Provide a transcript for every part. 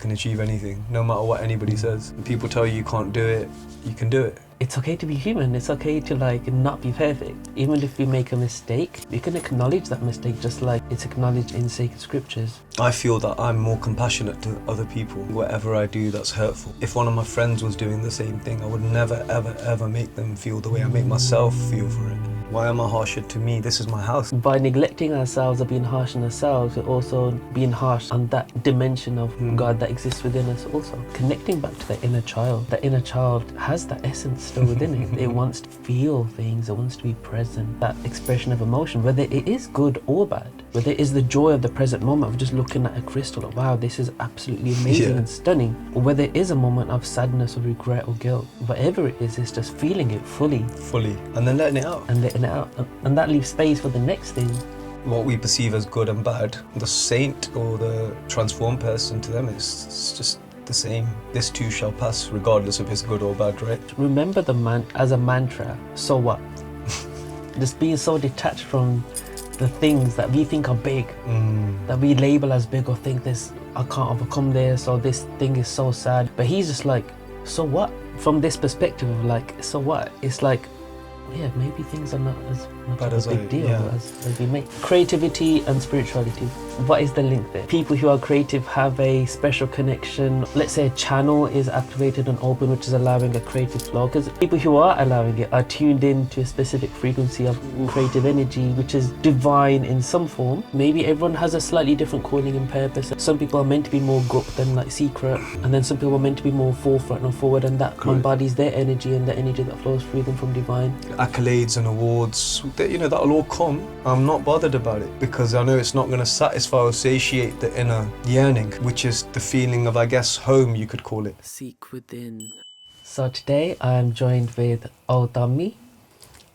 can achieve anything, no matter what anybody says. If people tell you can't do it, you can do it. It's okay to be human. It's okay to not be perfect. Even if we make a mistake, we can acknowledge that mistake just like it's acknowledged in sacred scriptures. I feel that I'm more compassionate to other people. Whatever I do that's hurtful. If one of my friends was doing the same thing, I would never, ever, ever make them feel the way I make myself feel for it. Why am I harsher to me? This is my house. By neglecting ourselves or being harsh on ourselves, we're also being harsh on that dimension of God that exists within us also. Connecting back to the inner child. The inner child has that essence still within it. It wants to feel things, it wants to be present. That expression of emotion, whether it is good or bad, whether it is the joy of the present moment of just looking at a crystal, like, wow, this is absolutely amazing and stunning, or whether it is a moment of sadness or regret or guilt. Whatever it is, it's just feeling it fully. And then letting it out. And that leaves space for the next thing. What we perceive as good and bad, the saint or the transformed person, to them it's just the same. This too shall pass, regardless if it's good or bad, right? Remember as a mantra, so what? Just being so detached from the things that we think are big, that we label as big or think this, I can't overcome this, or this thing is so sad. But he's just like, so what? From this perspective of like, so what? It's like, yeah, maybe things are not as much of a big deal as we make. Creativity and spirituality, what is the link there? People who are creative have a special connection. Let's say a channel is activated and open, which is allowing a creative flow, because people who are allowing it are tuned in to a specific frequency of creative energy, which is divine in some form. Maybe everyone has a slightly different calling and purpose. Some people are meant to be more gup than like secret, and then some people are meant to be more forefront and forward, and that embodies their energy and the energy that flows through them from divine. Accolades and awards, that'll all come. I'm not bothered about it because I know it's not going to satisfy or satiate the inner yearning, which is the feeling of, I guess, home, you could call it. Seek within. So today I am joined with Dhami,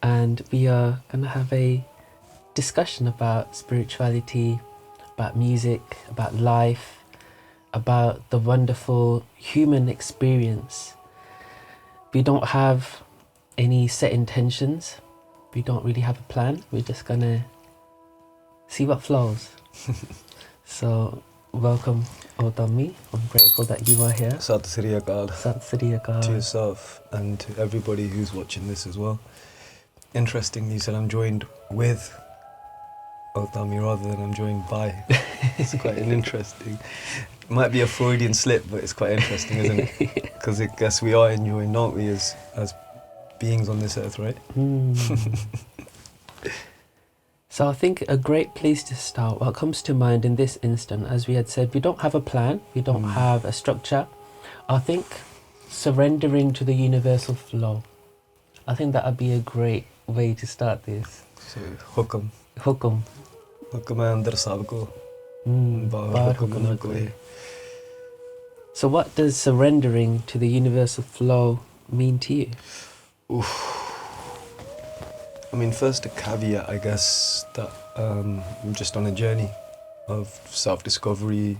and we are going to have a discussion about spirituality, about music, about life, about the wonderful human experience. We don't have any set intentions. We don't really have a plan. We're just gonna see what flows. So, welcome, Dhami. I'm grateful that you are here. Sat Sri Akal. Sat Sri Akal. To yourself and to everybody who's watching this as well. Interesting, you said I'm joined with Dhami rather than I'm joined by. It's quite an interesting. It might be a Freudian slip, but it's quite interesting, isn't it? Because I guess we are enjoying, aren't we, as beings on this earth, right? So I think a great place to start, what comes to mind in this instant, as we had said, we don't have a plan, we don't have a structure. I think surrendering to the universal flow. I think that would be a great way to start this. So, Hukam. Hukam. Hukam hai andar sabko. So what does surrendering to the universal flow mean to you? I mean, first a caveat, I guess, that I'm just on a journey of self-discovery,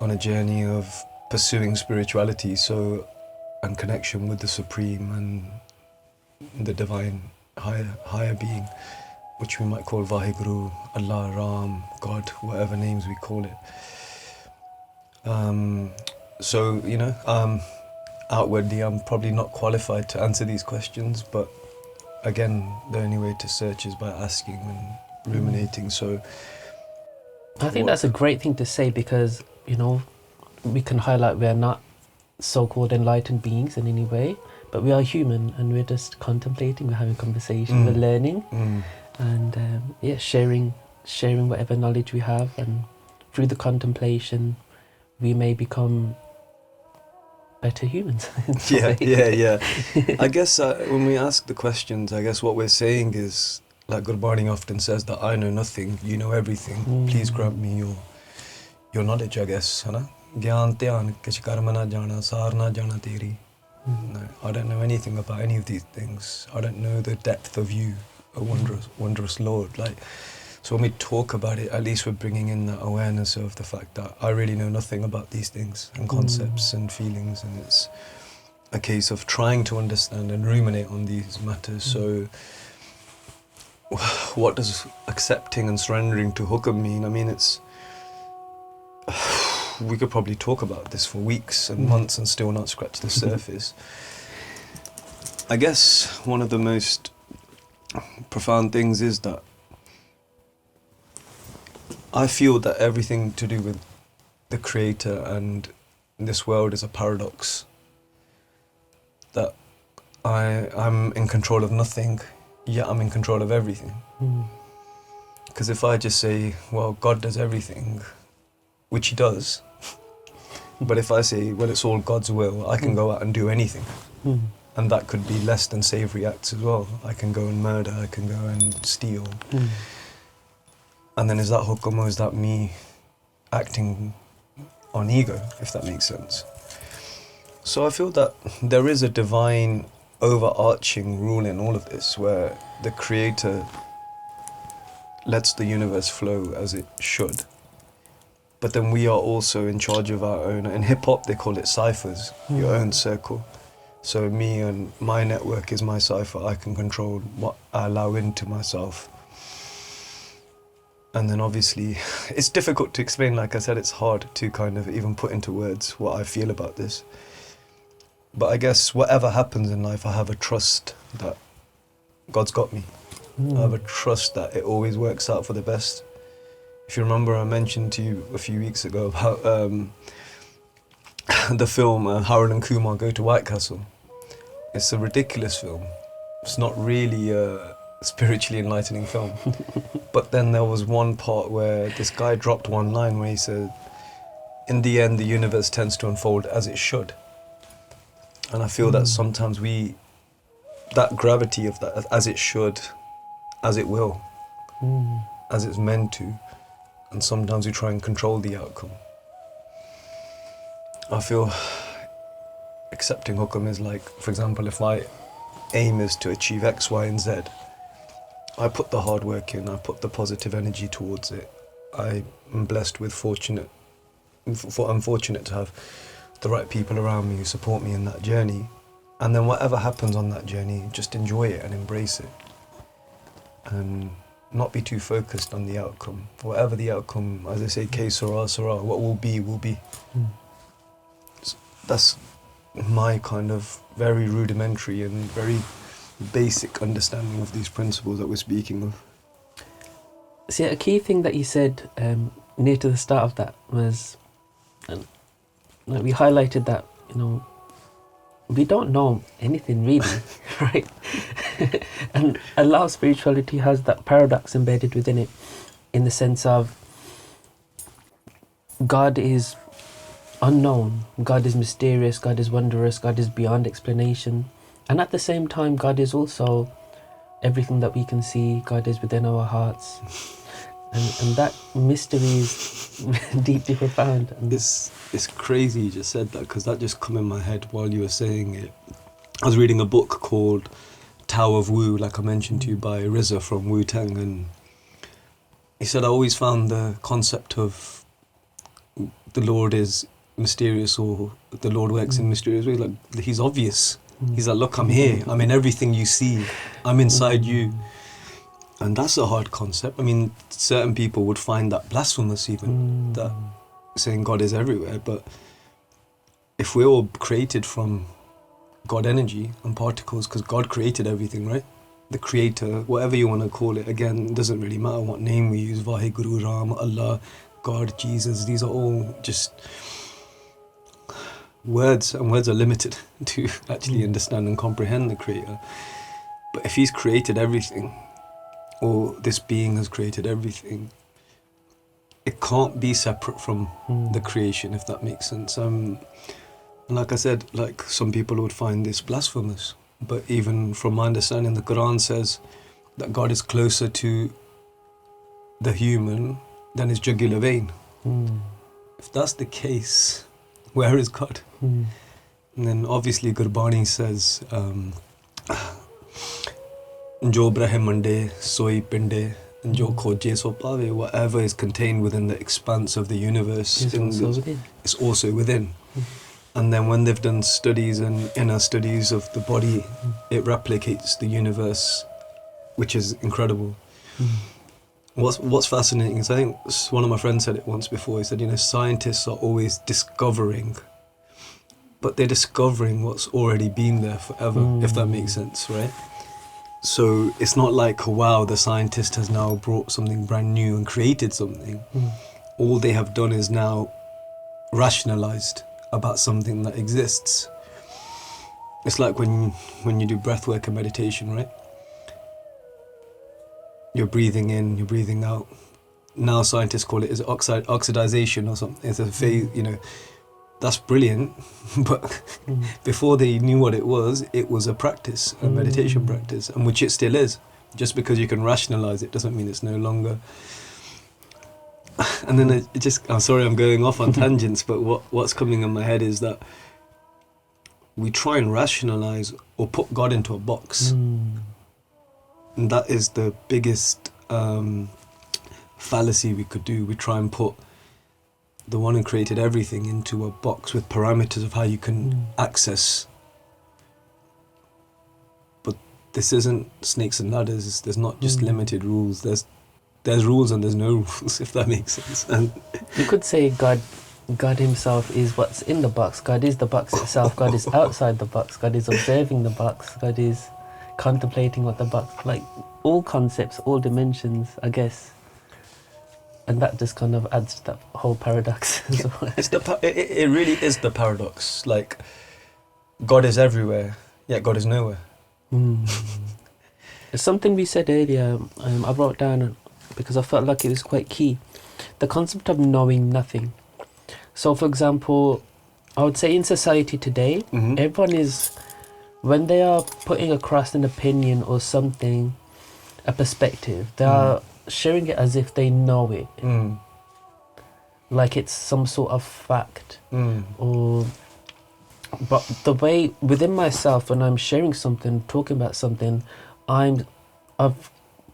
on a journey of pursuing spirituality, and connection with the Supreme and the divine higher being, which we might call Vaheguru, Allah, Ram, God, whatever names we call it. Outwardly, I'm probably not qualified to answer these questions, but again, the only way to search is by asking and ruminating. So, I think that's a great thing to say because, we can highlight we're not so-called enlightened beings in any way, but we are human and we're just contemplating, we're having conversation, we're learning, and sharing whatever knowledge we have, and through the contemplation, we may become better humans. Yeah. I guess when we ask the questions, I guess what we're saying is, like Gurbani often says, that I know nothing, you know everything. Please grant me your knowledge, I guess. Hai Gyan dhyan kich karma na jana, saar na jana teri. No, I don't know anything about any of these things. I don't know the depth of you, a wondrous Lord. So when we talk about it, at least we're bringing in that awareness of the fact that I really know nothing about these things and concepts and feelings, and it's a case of trying to understand and ruminate on these matters. So what does accepting and surrendering to Hukam mean? I mean, we could probably talk about this for weeks and months and still not scratch the surface. I guess one of the most profound things is that I feel that everything to do with the Creator and this world is a paradox. That I'm in control of nothing, yet I'm in control of everything. Because if I just say, well, God does everything, which he does, but if I say, well, it's all God's will, I can go out and do anything. And that could be less than savoury acts as well. I can go and murder, I can go and steal. And then is that Hukam or is that me acting on ego, if that makes sense? So I feel that there is a divine overarching rule in all of this where the Creator lets the universe flow as it should. But then we are also in charge of our own, in hip hop they call it ciphers, your own circle. So me and my network is my cipher. I can control what I allow into myself. And then obviously, it's difficult to explain. Like I said, it's hard to kind of even put into words what I feel about this. But I guess whatever happens in life, I have a trust that God's got me. I have a trust that it always works out for the best. If you remember, I mentioned to you a few weeks ago about the film Harold and Kumar Go to White Castle. It's a ridiculous film. It's not really a spiritually enlightening film. But then there was one part where this guy dropped one line where he said, in the end, the universe tends to unfold as it should. And I feel that sometimes that gravity of that, as it should, as it will, as it's meant to, and sometimes we try and control the outcome. I feel accepting Hukam is like, for example, if my aim is to achieve X, Y, and Z, I put the hard work in, I put the positive energy towards it. I am blessed with I'm fortunate to have the right people around me who support me in that journey. And then whatever happens on that journey, just enjoy it and embrace it. And not be too focused on the outcome. Whatever the outcome, as I say, que sera, sera, what will be, will be. So that's my kind of very rudimentary and very basic understanding of these principles that we're speaking of. See, a key thing that you said near to the start of that was, we highlighted that, we don't know anything really, right? And a lot of spirituality has that paradox embedded within it, in the sense of God is unknown, God is mysterious, God is wondrous, God is beyond explanation. And at the same time, God is also everything that we can see, God is within our hearts. And that mystery is deeply profound. And it's crazy you just said that, because that just come in my head while you were saying it. I was reading a book called Tao of Wu, like I mentioned to you, by RZA from Wu-Tang, and he said, I always found the concept of the Lord is mysterious, or the Lord works in mysterious ways, like he's obvious. He's like, look, I'm here, I'm in everything you see, I'm inside you. And that's a hard concept. I mean, certain people would find that blasphemous even, that saying God is everywhere. But if we're all created from God energy and particles, because God created everything, right? The Creator, whatever you want to call it, again, it doesn't really matter what name we use, Vaheguru, Ram, Allah, God, Jesus, these are all just words, and words are limited to actually understand and comprehend the Creator. But if He's created everything, or this being has created everything, it can't be separate from the creation, if that makes sense. And like I said, like some people would find this blasphemous, but even from my understanding, the Quran says that God is closer to the human than his jugular vein. If that's the case, where is God? And then obviously Gurbani says, Jo brahmande soi pinde, jo khoje so pave, whatever is contained within the expanse of the universe is also within. And then when they've done studies and inner studies of the body, it replicates the universe, which is incredible. What's fascinating is, I think one of my friends said it once before. He said, scientists are always discovering, but they're discovering what's already been there forever, if that makes sense, right? So it's not like, wow, the scientist has now brought something brand new and created something. All they have done is now rationalized about something that exists. It's like when you do breath work and meditation, right? You're breathing in, you're breathing out. Now scientists call it is oxidization or something. It's a phase, that's brilliant. But before they knew what it was a practice, a meditation practice, and which it still is. Just because you can rationalize it doesn't mean it's no longer. And then I'm sorry I'm going off on tangents, but what's coming in my head is that we try and rationalize or put God into a box. And that is the biggest fallacy we could do. We try and put the one who created everything into a box with parameters of how you can access. But this isn't snakes and ladders. There's not just limited rules. There's rules and there's no rules, if that makes sense. And you could say God himself is what's in the box. God is the box itself. God is outside the box. God is observing the box. God is contemplating what the box, like all concepts, all dimensions, I guess. And that just kind of adds to that whole paradox as well. It really is the paradox. Like, God is everywhere, yet God is nowhere. It's something we said earlier, I wrote down because I felt like it was quite key. The concept of knowing nothing. So, for example, I would say in society today, everyone is, when they are putting across an opinion or something, a perspective, they are sharing it as if they know it. Like it's some sort of fact. But the way within myself, when I'm sharing something, talking about something, I've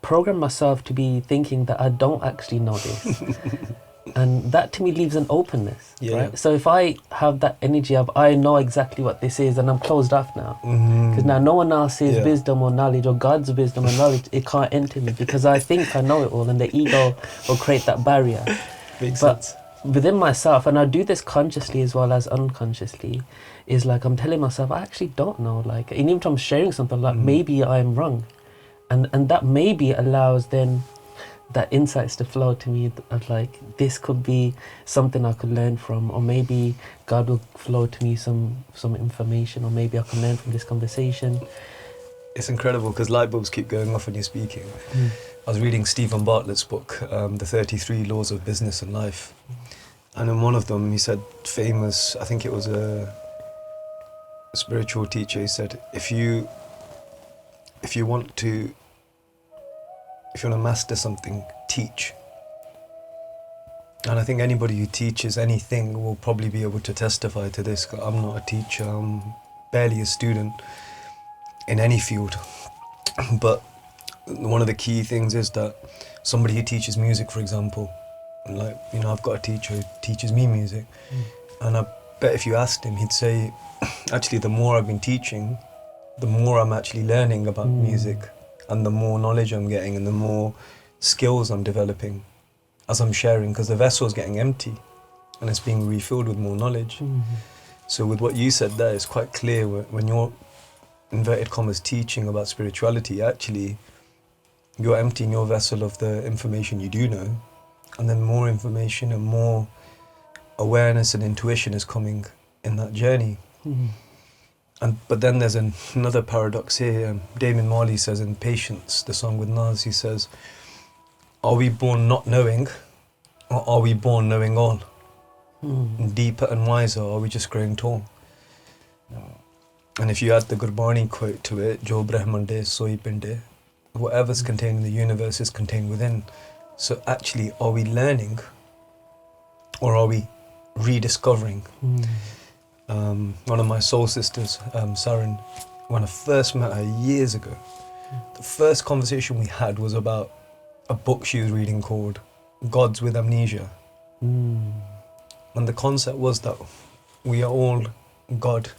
programmed myself to be thinking that I don't actually know this. And that to me leaves an openness, right? So if I have that energy of, I know exactly what this is, and I'm closed off now. Because now no one else's wisdom or knowledge, or God's wisdom and knowledge, it can't enter me, because I think I know it all, and the ego will create that barrier. Makes sense. Within myself, and I do this consciously as well as unconsciously, is like I'm telling myself, I actually don't know. Like, and even if I'm sharing something, like maybe I'm wrong. And that maybe allows then that insights to flow to me of like, this could be something I could learn from, or maybe God will flow to me some information, or maybe I can learn from this conversation. It's incredible because light bulbs keep going off when you're speaking. I was reading Stephen Bartlett's book, The 33 Laws of Business and Life. And in one of them he said, famous, I think it was a spiritual teacher, he said, if you want to master something, teach. And I think anybody who teaches anything will probably be able to testify to this. I'm not a teacher, I'm barely a student in any field. But one of the key things is that somebody who teaches music, for example, like, I've got a teacher who teaches me music, and I bet if you asked him, he'd say, actually, the more I've been teaching, the more I'm actually learning about music, and the more knowledge I'm getting, and the more skills I'm developing as I'm sharing, because the vessel's getting empty and it's being refilled with more knowledge. So with what you said there, it's quite clear when you're, inverted commas, teaching about spirituality, actually you're emptying your vessel of the information you do know, and then more information and more awareness and intuition is coming in that journey. But then there's another paradox here. Damien Marley says in Patience, the song with Nas, he says, are we born not knowing, or are we born knowing all? Deeper and wiser, or are we just growing tall? And if you add the Gurbani quote to it, Jo Brahmande Soi Pinde, whatever's contained in the universe is contained within. So actually, are we learning, or are we rediscovering? One of my soul sisters, Saren, when I first met her years ago, the first conversation we had was about a book she was reading called Gods with Amnesia. And the concept was that we are all God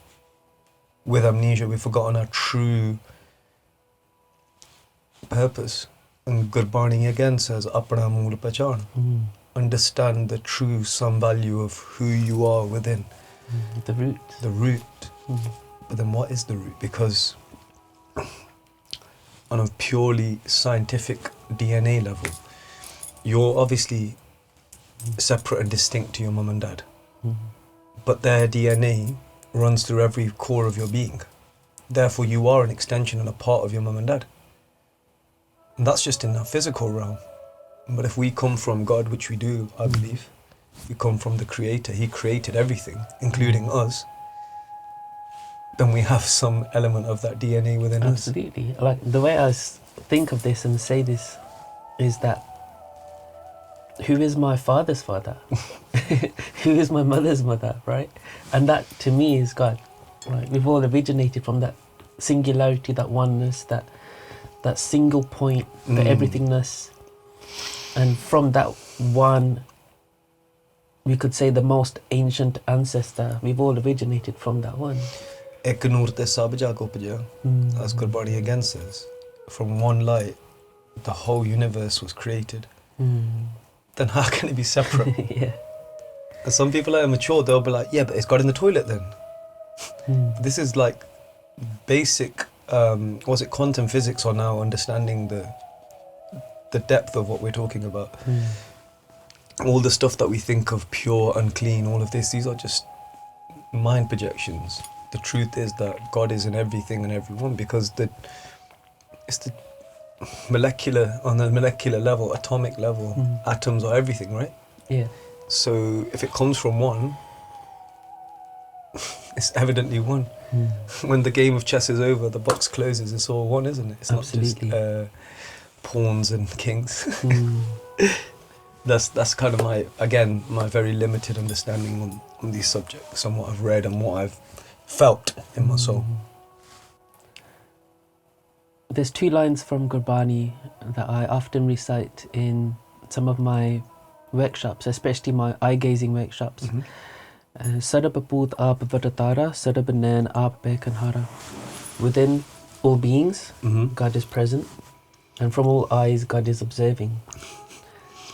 with amnesia. We've forgotten our true purpose. And Gurbani again says, Apna mool pachan. Understand the true sum value of who you are within. The root. The root. But then what is the root? Because on a purely scientific DNA level, you're obviously separate and distinct to your mum and dad. But their DNA runs through every core of your being. Therefore, you are an extension and a part of your mum and dad. And that's just in the physical realm. But if we come from God, which we do, I believe, we come from the Creator, He created everything, including us, then we have some element of that DNA within us. Absolutely. Like the way I think of this and say this is that who is my father's father? Who is my mother's mother, right? And that to me is God. Right? We've all originated from that singularity, that oneness, that single point, the everythingness. And from that one, we could say the most ancient ancestor, we've all originated from that one. Ek noor te sab jag upja, as Gurbani again says, from one light, the whole universe was created. Then how can it be separate? Yeah. And some people are immature, they'll be like, yeah, but it's God in the toilet then. This is like basic, was it quantum physics or now understanding the depth of what we're talking about. All the stuff that we think of pure, unclean, all of this, these are just mind projections. The truth is that God is in everything and everyone, because it's the molecular, on the molecular level, atomic level, atoms are everything, right? Yeah. So if it comes from one, it's evidently one. When the game of chess is over, the box closes, it's all one, isn't it? It's Absolutely. not just pawns and kings. That's kind of my very limited understanding on these subjects and what I've read and what I've felt in my soul. There's 2 lines from Gurbani that I often recite in some of my workshops, especially my eye-gazing workshops. Sarab Poot Aap Vatatara, Sarab Nain Aap Bekanhara. Within all beings, God is present, and from all eyes, God is observing.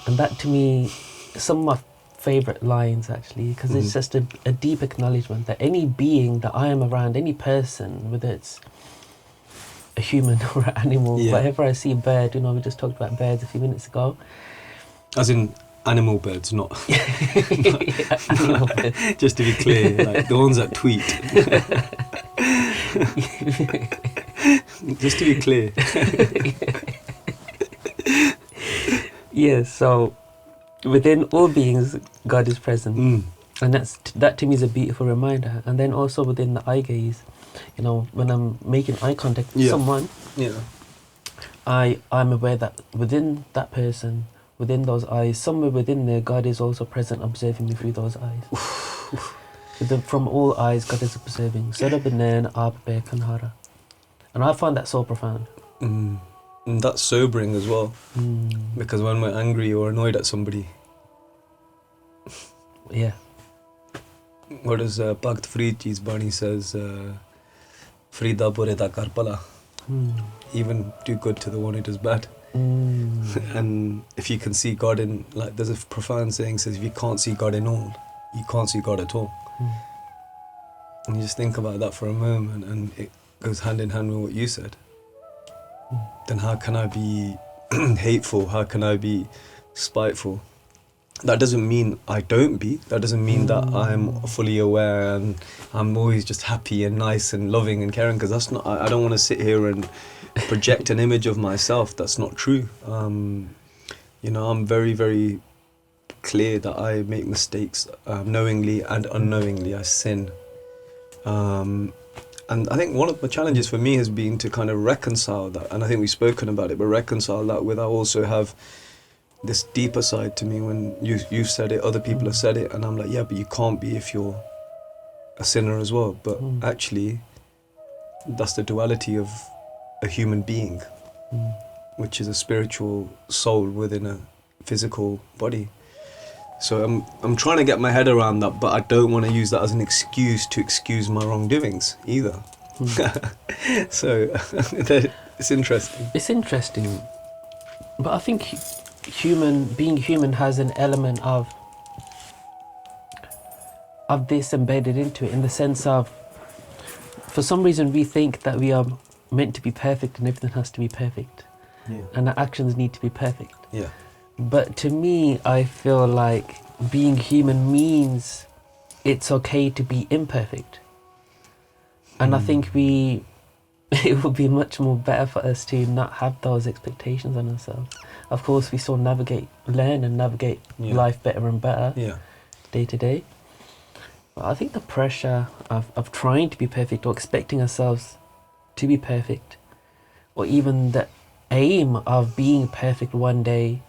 And that to me is some of my favourite lines actually, because it's just a deep acknowledgement that any being that I am around, any person, whether it's a human or an animal, wherever I see a bird, we just talked about birds a few minutes ago. As in animal birds, not... Animal birds. Just to be clear, like the ones that tweet. Just to be clear. Yes, so within all beings, God is present. And that to me is a beautiful reminder. And then also within the eye gaze, when I'm making eye contact with someone, I'm aware that within that person, within those eyes, somewhere within there, God is also present, observing me through those eyes. From all eyes, God is observing. And I find that so profound. And that's sobering as well, because when we're angry or annoyed at somebody, what does Bhakt Faridji's Bani says, Frida Bure da Karpala, even do good to the one who does bad. And if you can see God in, like there's a profound saying says, if you can't see God in all, you can't see God at all. And you just think about that for a moment, and it goes hand in hand with what you said. Then how can I be hateful? How can I be spiteful? That doesn't mean I don't be. That doesn't mean that I'm fully aware and I'm always just happy and nice and loving and caring, because that's not, I don't want to sit here and project an image of myself. That's not true. I'm very, very clear that I make mistakes knowingly and unknowingly. I sin. And I think one of the challenges for me has been to kind of reconcile that, and I think we've spoken about it, but reconcile that with I also have this deeper side to me. When you've said it, other people have said it, and I'm like, yeah, but you can't be if you're a sinner as well. But actually, that's the duality of a human being, which is a spiritual soul within a physical body. So I'm trying to get my head around that, but I don't want to use that as an excuse to excuse my wrongdoings either. So it's interesting. It's interesting But I think being human has an element of this embedded into it, in the sense of, for some reason we think that we are meant to be perfect and everything has to be perfect, and our actions need to be perfect. Yeah. But to me, I feel like being human means it's okay to be imperfect. And I think it would be much more better for us to not have those expectations on ourselves. Of course, we still learn and navigate life better and better day to day. But I think the pressure of trying to be perfect, or expecting ourselves to be perfect, or even the aim of being perfect one day,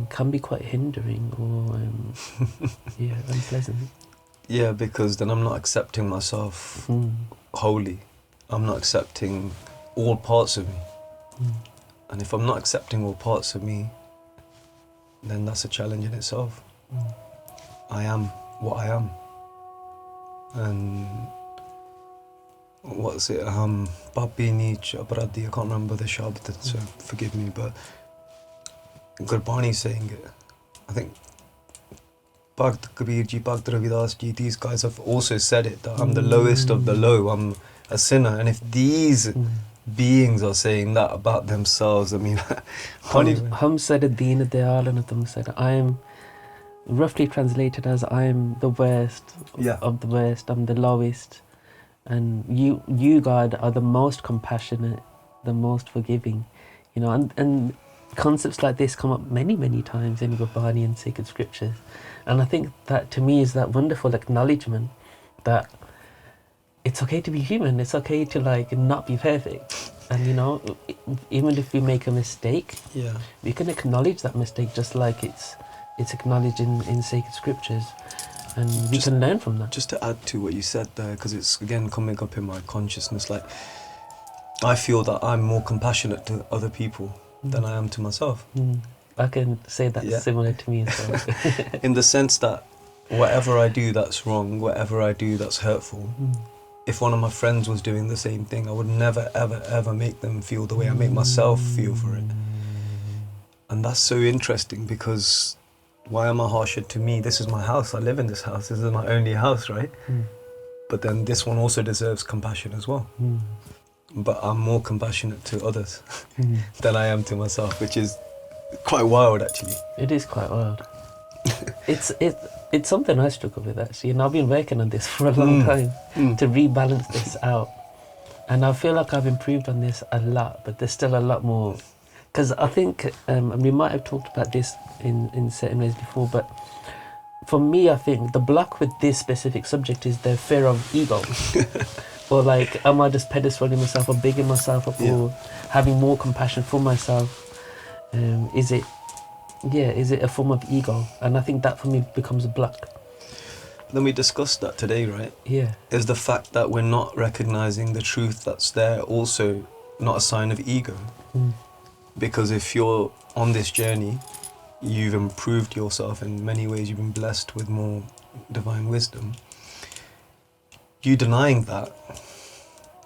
can be quite hindering or unpleasant. Yeah, because then I'm not accepting myself wholly. I'm not accepting all parts of me. And if I'm not accepting all parts of me, then that's a challenge in itself. I am what I am. And what's it? Papi Nietzsche, Aparadi, I can't remember the shabd, so forgive me, but Gurbani saying it. I think Bhakt Kabir ji, Bhakt Ravidas ji, these guys have also said it, that I'm the lowest of the low, I'm a sinner. And if these beings are saying that about themselves, I mean, Hum said deen dayal and tum said, I am, roughly translated as, I am the worst of the worst, I'm the lowest. And you God are the most compassionate, the most forgiving. You know, and concepts like this come up many, many times in Gurbani and sacred scriptures. And I think that, to me, is that wonderful acknowledgement that it's okay to be human, it's okay to not be perfect. And you know, even if we make a mistake, we can acknowledge that mistake, just like it's acknowledged in sacred scriptures, and we can learn from that. Just to add to what you said there, because it's again coming up in my consciousness, I feel that I'm more compassionate to other people than I am to myself. I can say that's similar to me as well. In the sense that whatever I do that's wrong, whatever I do that's hurtful, if one of my friends was doing the same thing, I would never, ever, ever make them feel the way I make myself feel for it. And that's so interesting, because why am I harsher to me? This is my house, I live in this house, this is my only house, right? But then this one also deserves compassion as well. But I'm more compassionate to others than I am to myself, which is quite wild, actually. It is quite wild. It's something I struggle with, actually, and I've been working on this for a long time to rebalance this out. And I feel like I've improved on this a lot, but there's still a lot more. Because I think, and we might have talked about this in certain ways before, but for me, I think the block with this specific subject is the fear of ego. Or am I just pedestaling myself or bigging myself up or having more compassion for myself? Is it a form of ego? And I think that for me becomes a block. Then we discussed that today, right? Yeah. Is the fact that we're not recognizing the truth that's there also not a sign of ego? Because if you're on this journey, you've improved yourself in many ways, you've been blessed with more divine wisdom. You denying that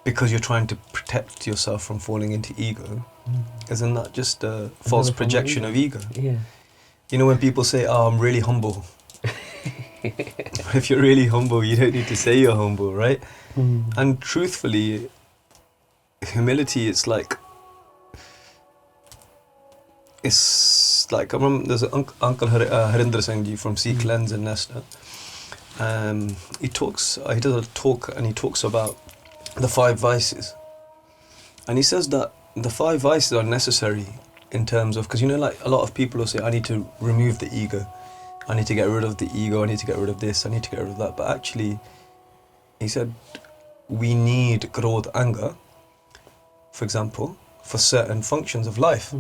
because you're trying to protect yourself from falling into ego, isn't that just a false projection of ego? Yeah. You know, when people say, oh, I'm really humble. If you're really humble, you don't need to say you're humble, right? And truthfully, humility, it's like, I remember there's an Uncle Harinder Singh ji from Sikh Lens in Nesta. He does a talk and he talks about the 5 vices. And he says that the 5 vices are necessary in terms of, because a lot of people will say, I need to remove the ego. I need to get rid of the ego, I need to get rid of this, I need to get rid of that. But actually, he said, we need growth, anger, for example, for certain functions of life.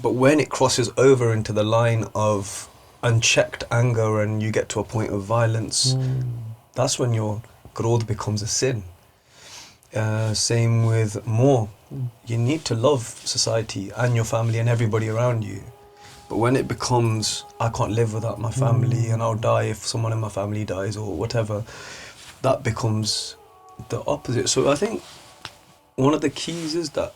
But when it crosses over into the line of unchecked anger and you get to a point of violence, that's when your growth becomes a sin. Same with more. You need to love society and your family and everybody around you. But when it becomes, I can't live without my family and I'll die if someone in my family dies or whatever, that becomes the opposite. So I think one of the keys is that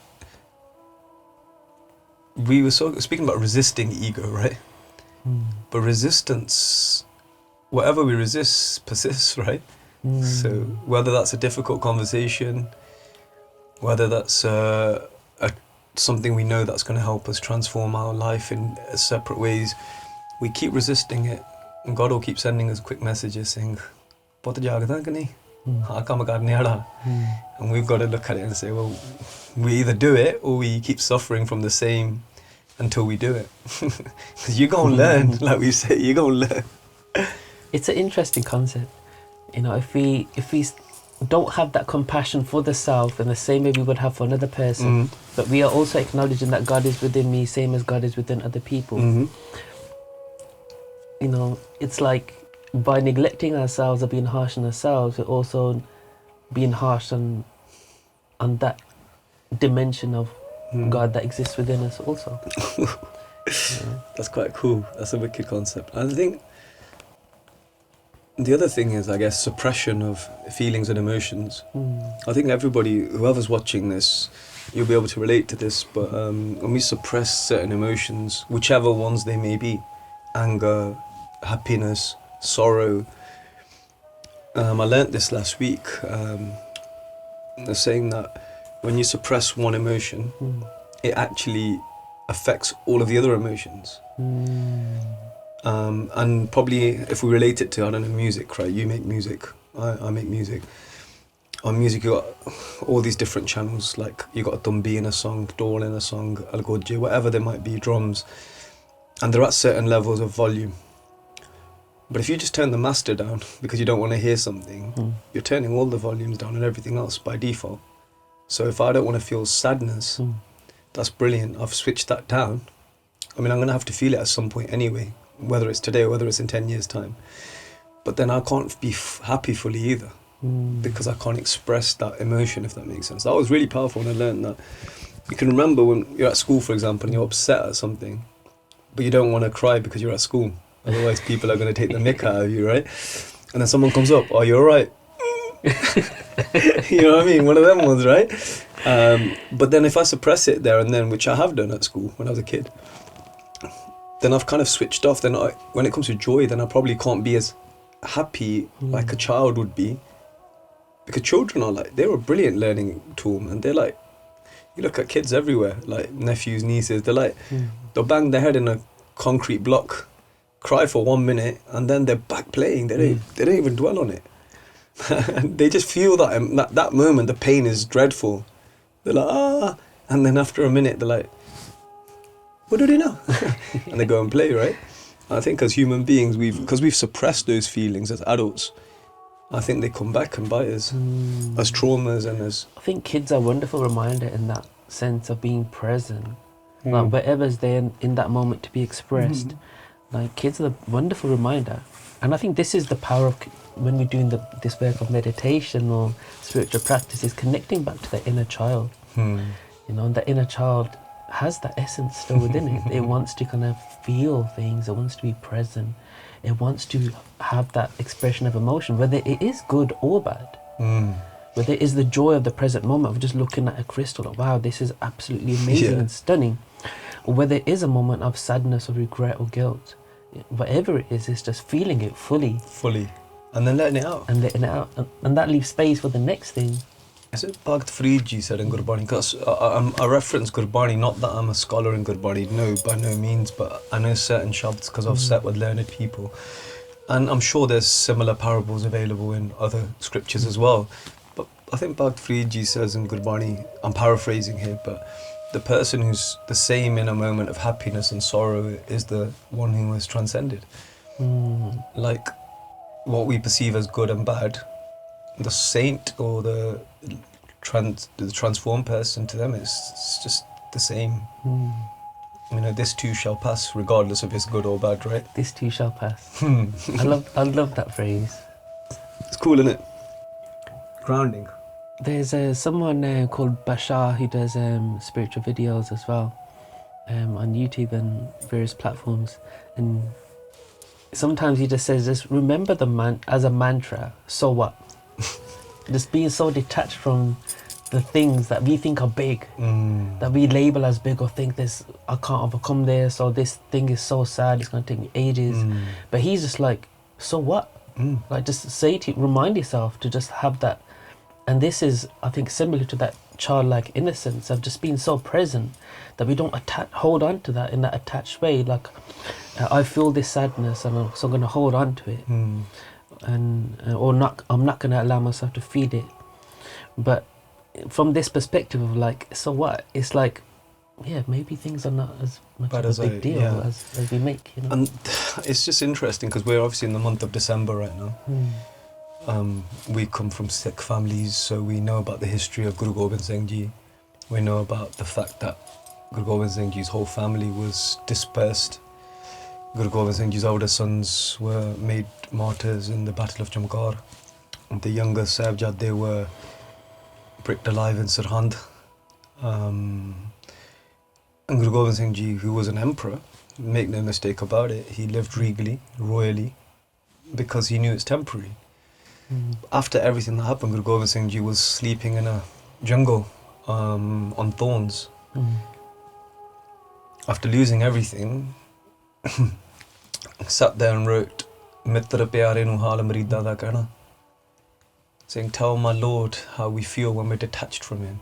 we were speaking about resisting ego, right? But resistance, whatever we resist persists, right? So whether that's a difficult conversation, whether that's something we know that's going to help us transform our life in separate ways, we keep resisting it, and God will keep sending us quick messages saying, "Put jagda ka nahi? Ha kam karne wala?" And we've got to look at it and say, well, we either do it or we keep suffering from the same until we do it. Because you're going to learn, like we say, you're going to learn. It's an interesting concept. You know, if we don't have that compassion for the self in the same way we would have for another person, but we are also acknowledging that God is within me, same as God is within other people. You know, it's like by neglecting ourselves or being harsh on ourselves, we're also being harsh on that dimension of God that exists within us also. That's quite cool. That's a wicked concept. I think the other thing is, I guess, suppression of feelings and emotions. I think everybody, whoever's watching this, you'll be able to relate to this, but when we suppress certain emotions, whichever ones they may be, anger, happiness, sorrow. I learnt this last week. They're saying that when you suppress one emotion, it actually affects all of the other emotions. And probably if we relate it to, I don't know, music, right? You make music, I make music. On music, you got all these different channels, like you got a tumbi in a song, dol in a song, algodje, whatever there might be, drums. And they're at certain levels of volume. But if you just turn the master down because you don't want to hear something, you're turning all the volumes down and everything else by default. So if I don't want to feel sadness, that's brilliant. I've switched that down. I mean, I'm going to have to feel it at some point anyway, whether it's today or whether it's in 10 years' time. But then I can't be happy fully either because I can't express that emotion, if that makes sense. That was really powerful when I learned that. You can remember when you're at school, for example, and you're upset at something, but you don't want to cry because you're at school. Otherwise, people are going to take the mick out of you, right? And then someone comes up, "Oh, you're right." You know what I mean? One of them ones, right? But then if I suppress it there and then, which I have done at school when I was a kid, then I've kind of switched off. Then when it comes to joy, then I probably can't be as happy like a child would be. Because children are like, they're a brilliant learning tool, and they're like, you look at kids everywhere, like nephews, nieces, they're like, they'll bang their head in a concrete block, cry for 1 minute, and then they're back playing. They don't even dwell on it. They just feel that moment, the pain is dreadful. They're like, ah, and then after a minute, they're like, what do they know? And they go and play, right? I think as human beings, because we've suppressed those feelings as adults, I think they come back and bite us as traumas and as... I think kids are a wonderful reminder in that sense of being present. Like whatever's there in that moment to be expressed. Like kids are a wonderful reminder. And I think this is the power of when we're doing this work of meditation or spiritual practices, connecting back to the inner child. You know, and the inner child has that essence still within it. It wants to kind of feel things. It wants to be present. It wants to have that expression of emotion, whether it is good or bad. Whether it is the joy of the present moment of just looking at a crystal, like, wow, this is absolutely amazing and stunning. Or whether it is a moment of sadness or regret or guilt. Whatever it is, it's just feeling it fully. And then letting it out. And that leaves space for the next thing. Is it Bhakt Freedji said in Gurbani? Because I reference Gurbani, not that I'm a scholar in Gurbani, no, by no means, but I know certain shabds because I've sat with learned people. And I'm sure there's similar parables available in other scriptures as well. But I think Bhakt Freedji says in Gurbani, I'm paraphrasing here, but the person who's the same in a moment of happiness and sorrow is the one who has transcended. Like what we perceive as good and bad, the saint or the transformed person, to them it's just the same. You know, this too shall pass, regardless if it's good or bad, right? This too shall pass. I love that phrase. It's cool, isn't it? Grounding. There's someone called Bashar who does spiritual videos as well on YouTube and various platforms, and sometimes he just says this: remember as a mantra, so what? Just being so detached from the things that we think are big, that we label as big or think this, I can't overcome this, or this thing is so sad, it's going to take me ages. But he's just like, so what? Like, just remind yourself to just have that. And this is, I think, similar to that childlike innocence of just being so present that we don't hold on to that in that attached way. Like, I feel this sadness, and so I'm going to hold on to it, and I'm not going to allow myself to feed it. But from this perspective of like, so what? It's like, yeah, maybe things are not as much of a big deal as we make, you know. And it's just interesting because we're obviously in the month of December right now. We come from Sikh families, so we know about the history of Guru Gobind Singh Ji. We know about the fact that Guru Gobind Singh Ji's whole family was dispersed. Guru Gobind Singh Ji's older sons were made martyrs in the Battle of Chamkar. And the younger Sahibjade were pricked alive in Sirhind. And Guru Gobind Singh Ji, who was an emperor, make no mistake about it, he lived regally, royally, because he knew it's temporary. After everything that happened, Guru Gobind Singh Ji was sleeping in a jungle on thorns. After losing everything, sat there and wrote, Mitra pyare nu hal marida da kehna, saying, tell my Lord how we feel when we're detached from him.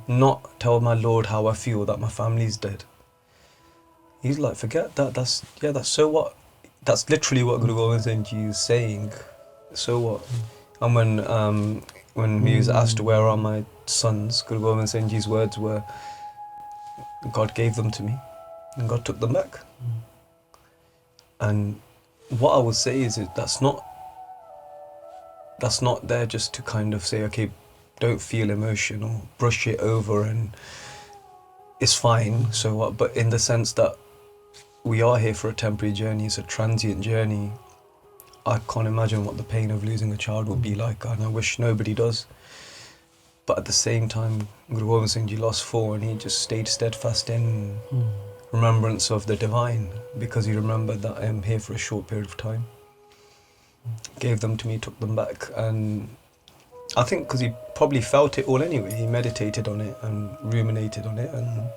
Not tell my Lord how I feel that my family's dead. He's like, forget that, that's so what? That's literally what Guru Gobind Singh Ji is saying. So what? And when he was asked, where are my sons, Guru Gobind Singh Ji's words were, God gave them to me and God took them back. And what I would say is that's not there just to kind of say, okay, don't feel emotion or brush it over and it's fine, so what? But in the sense that we are here for a temporary journey, it's a transient journey. I can't imagine what the pain of losing a child would be like, and I wish nobody does. But at the same time, Guru Gobind Singh Ji lost 4 and he just stayed steadfast in remembrance of the divine, because he remembered that I am here for a short period of time. Gave them to me, took them back, and I think because he probably felt it all anyway, he meditated on it and ruminated on it. And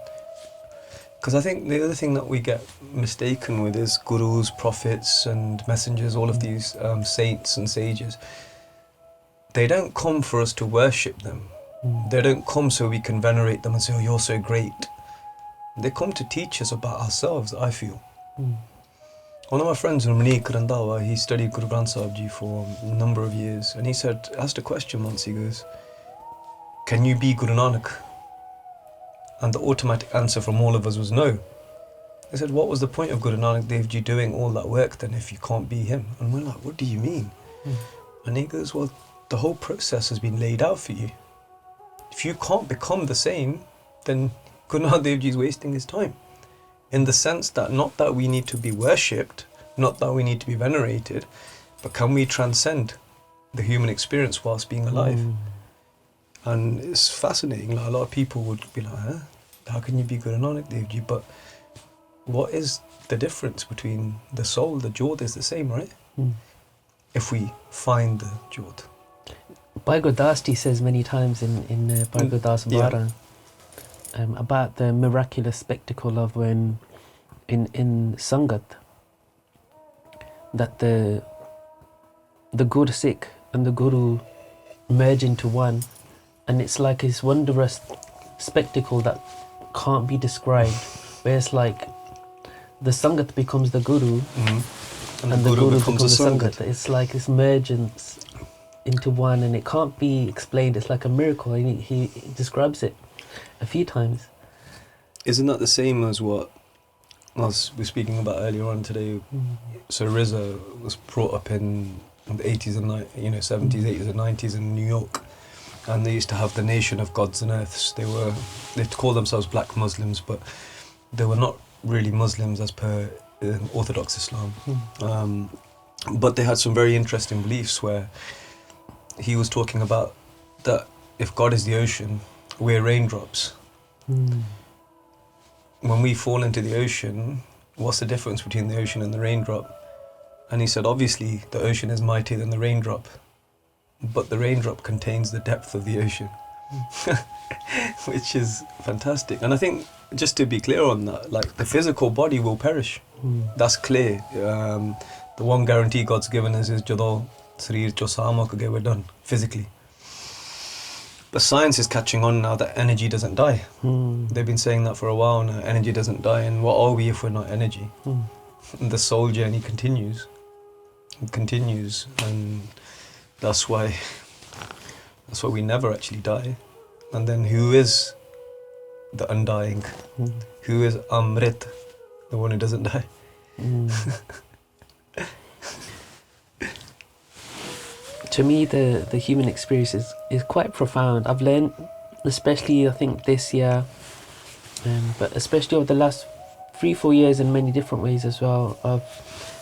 because I think the other thing that we get mistaken with is gurus, prophets and messengers, all of these saints and sages. They don't come for us to worship them. They don't come so we can venerate them and say, oh, you're so great. They come to teach us about ourselves, I feel. One of my friends in Mani Karandawa, he studied Guru Granth Sahib Ji for a number of years, and he asked a question once, he goes, can you be Guru Nanak? And the automatic answer from all of us was no. They said, what was the point of Guru Nanak Dev Ji doing all that work then if you can't be him? And we're like, what do you mean? And he goes, well, the whole process has been laid out for you. If you can't become the same, then Guru Nanak Dev Ji is wasting his time. In the sense that not that we need to be worshipped, not that we need to be venerated, but can we transcend the human experience whilst being alive? And it's fascinating. Like, a lot of people would be like, huh? How can you be Guru Nanak Dev Ji? But what is the difference between the soul? The jyot is the same, right? If we find the jyot. Bhai Gurdas Ji says many times in Bhai Gurdas Mara about the miraculous spectacle of when in Sangat, that the Gurj Seek and the Guru merge into one, and it's like this wondrous spectacle that can't be described, where it's like the Sangat becomes the Guru and the Guru becomes the Sangat. It's like this mergence into one, and it can't be explained. It's like a miracle, and he describes it a few times. Isn't that the same as what we were speaking about earlier on today? So Rizza was brought up in the 80s and 70s, 80s and 90s in New York, and they used to have the nation of gods and earths. They called themselves black Muslims, but they were not really Muslims as per Orthodox Islam. But they had some very interesting beliefs, where he was talking about that if God is the ocean, we're raindrops. When we fall into the ocean, what's the difference between the ocean and the raindrop? And he said, obviously the ocean is mightier than the raindrop, but the raindrop contains the depth of the ocean. which is fantastic. And I think, just to be clear on that, like the physical body will perish. That's clear. The one guarantee God's given us is Jadal Srir Chosama Kage, we're done physically. But science is catching on now that energy doesn't die. They've been saying that for a while now. Energy doesn't die, and what are we if we're not energy? And the soul journey continues. It continues, and that's why we never actually die. And then who is the undying? Who is Amrit, the one who doesn't die? To me, the human experience is quite profound. I've learned, especially I think this year, but especially over the last 3-4 years in many different ways as well, of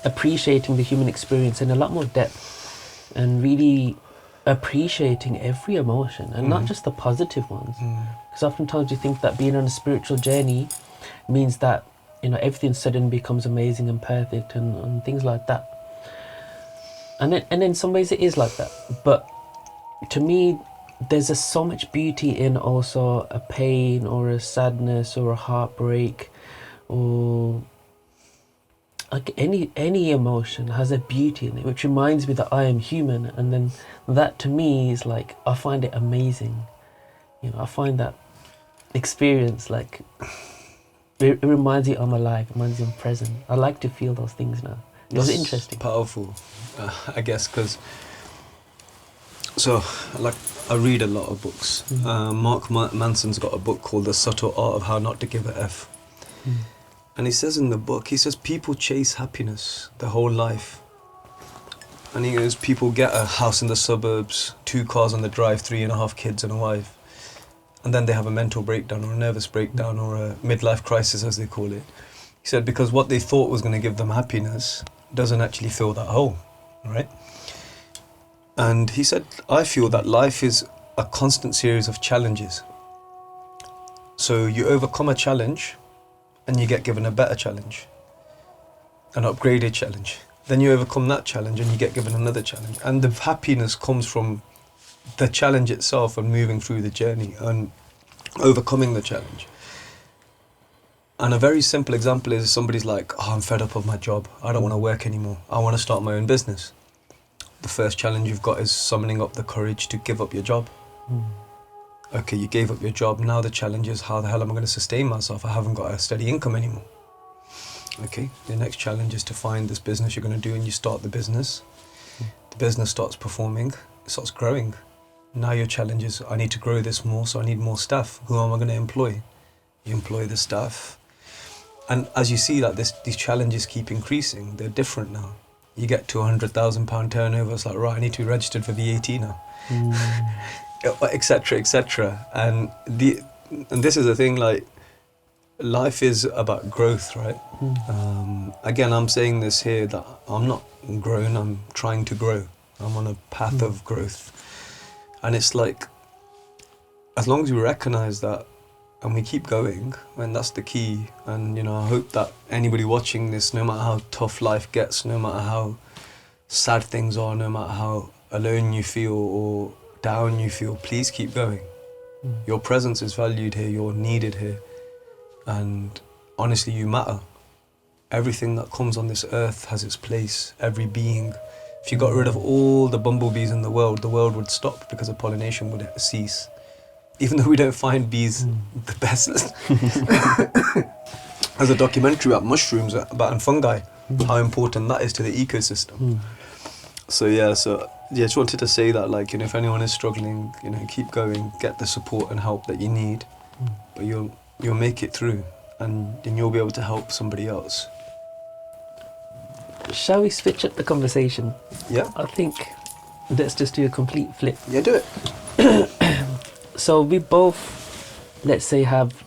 appreciating the human experience in a lot more depth, and really appreciating every emotion, and not just the positive ones. Because oftentimes you think that being on a spiritual journey means that, you know, everything suddenly becomes amazing and perfect and things like that. And in some ways it is like that. But to me, there's so much beauty in also a pain or a sadness or a heartbreak, or like any emotion has a beauty in it, which reminds me that I am human. And then that to me is like, I find it amazing. You know, I find that experience like, it reminds me I'm alive, it reminds me I'm present. I like to feel those things now. It was interesting. Powerful, I guess, because like I read a lot of books. Mark Manson's got a book called The Subtle Art of How Not to Give a F. And he says in the book, he says people chase happiness their whole life. And he goes, people get a house in the suburbs, 2 cars on the drive, 3.5 kids and a wife. And then they have a mental breakdown or a nervous breakdown or a midlife crisis, as they call it. He said, because what they thought was going to give them happiness doesn't actually fill that hole, right? And he said, I feel that life is a constant series of challenges. So you overcome a challenge and you get given a better challenge, an upgraded challenge. Then you overcome that challenge and you get given another challenge. And the happiness comes from the challenge itself and moving through the journey and overcoming the challenge. And a very simple example is somebody's like, oh, I'm fed up of my job. I don't want to work anymore. I want to start my own business. The first challenge you've got is summoning up the courage to give up your job. Okay, you gave up your job. Now the challenge is, how the hell am I going to sustain myself? I haven't got a steady income anymore. Okay, the next challenge is to find this business you're going to do, and you start the business. The business starts performing, it starts growing. Now your challenge is, I need to grow this more, so I need more staff. Who am I going to employ? You employ the staff. And as you see, like these challenges keep increasing. They're different now. You get to £100,000 turnover, it's like, right, I need to be registered for VAT now. Etc., etc. And this is the thing, like, life is about growth, right? Again, I'm saying this here that I'm not grown, I'm trying to grow. I'm on a path of growth. And it's like, as long as we recognize that and we keep going, and that's the key. And, you know, I hope that anybody watching this, no matter how tough life gets, no matter how sad things are, no matter how alone you feel or down you feel, please keep going. Your presence is valued here, you're needed here. And honestly, you matter. Everything that comes on this earth has its place, every being. If you got rid of all the bumblebees in the world would stop because the pollination would cease. Even though we don't find bees the best. There's a documentary about mushrooms, and fungi, how important that is to the ecosystem. So yeah, just wanted to say that, like, you know, if anyone is struggling, you know, keep going, get the support and help that you need, but you'll make it through, and then you'll be able to help somebody else. Shall we switch up the conversation? Yeah. I think let's just do a complete flip. Yeah, do it. So we both, let's say, have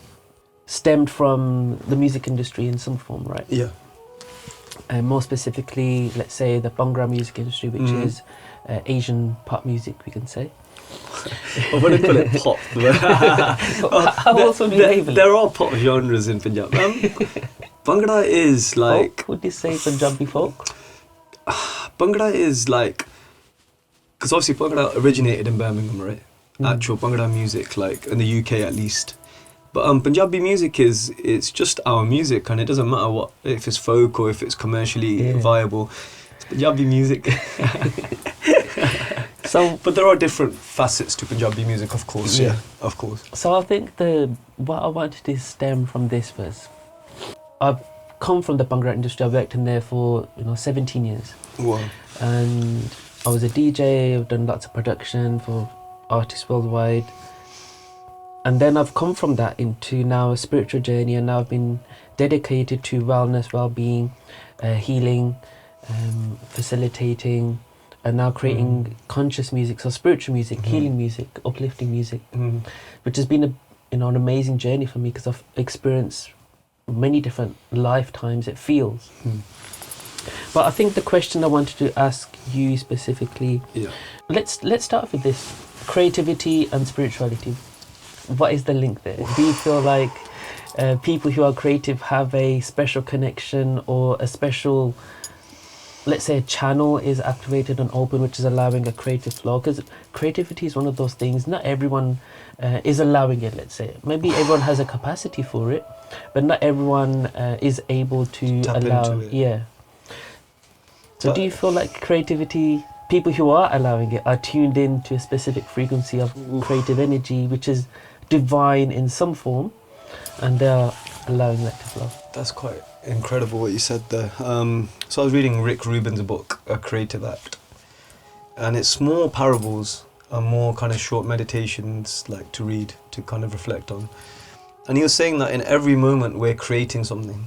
stemmed from the music industry in some form, right? Yeah. And more specifically, let's say the Bhangra music industry, which is Asian pop music, we can say. I wouldn't call it pop. How else would you label it? There are pop genres in Punjab. Bhangra is like... Folk, would you say Punjabi folk? Bhangra is like... Because obviously Bhangra originated in Birmingham, right? actual Bhangra music, like in the UK at least. But Punjabi music it's just our music, and it doesn't matter what if it's folk or if it's commercially viable. It's Punjabi music. So, but there are different facets to Punjabi music, of course. Yeah, of course. So I think what I wanted to stem from this was, I've come from the Bhangra industry. I worked in there for 17 years. Wow. And I was a DJ. I've done lots of production for artists worldwide. And then I've come from that into now a spiritual journey, and now I've been dedicated to wellness, well-being, healing, facilitating, and now creating conscious music, so spiritual music, healing music, uplifting music, which has been an amazing journey for me, because I've experienced many different lifetimes, it feels. But I think the question I wanted to ask you specifically, let's start with this: creativity and spirituality. What is the link there? Do you feel like people who are creative have a special connection, or a special, let's say, a channel is activated and open, which is allowing a creative flow? Because creativity is one of those things, not everyone is allowing it, let's say. Maybe everyone has a capacity for it, but not everyone is able to tap allow into it. Yeah. So do you feel like creativity, people who are allowing it, are tuned in to a specific frequency of creative energy, which is divine in some form, and they are allowing that to flow? That's quite incredible what you said there. So I was reading Rick Rubin's book, A Creative Act, and it's more parables and more kind of short meditations, like to read, to kind of reflect on. And he was saying that in every moment we're creating something.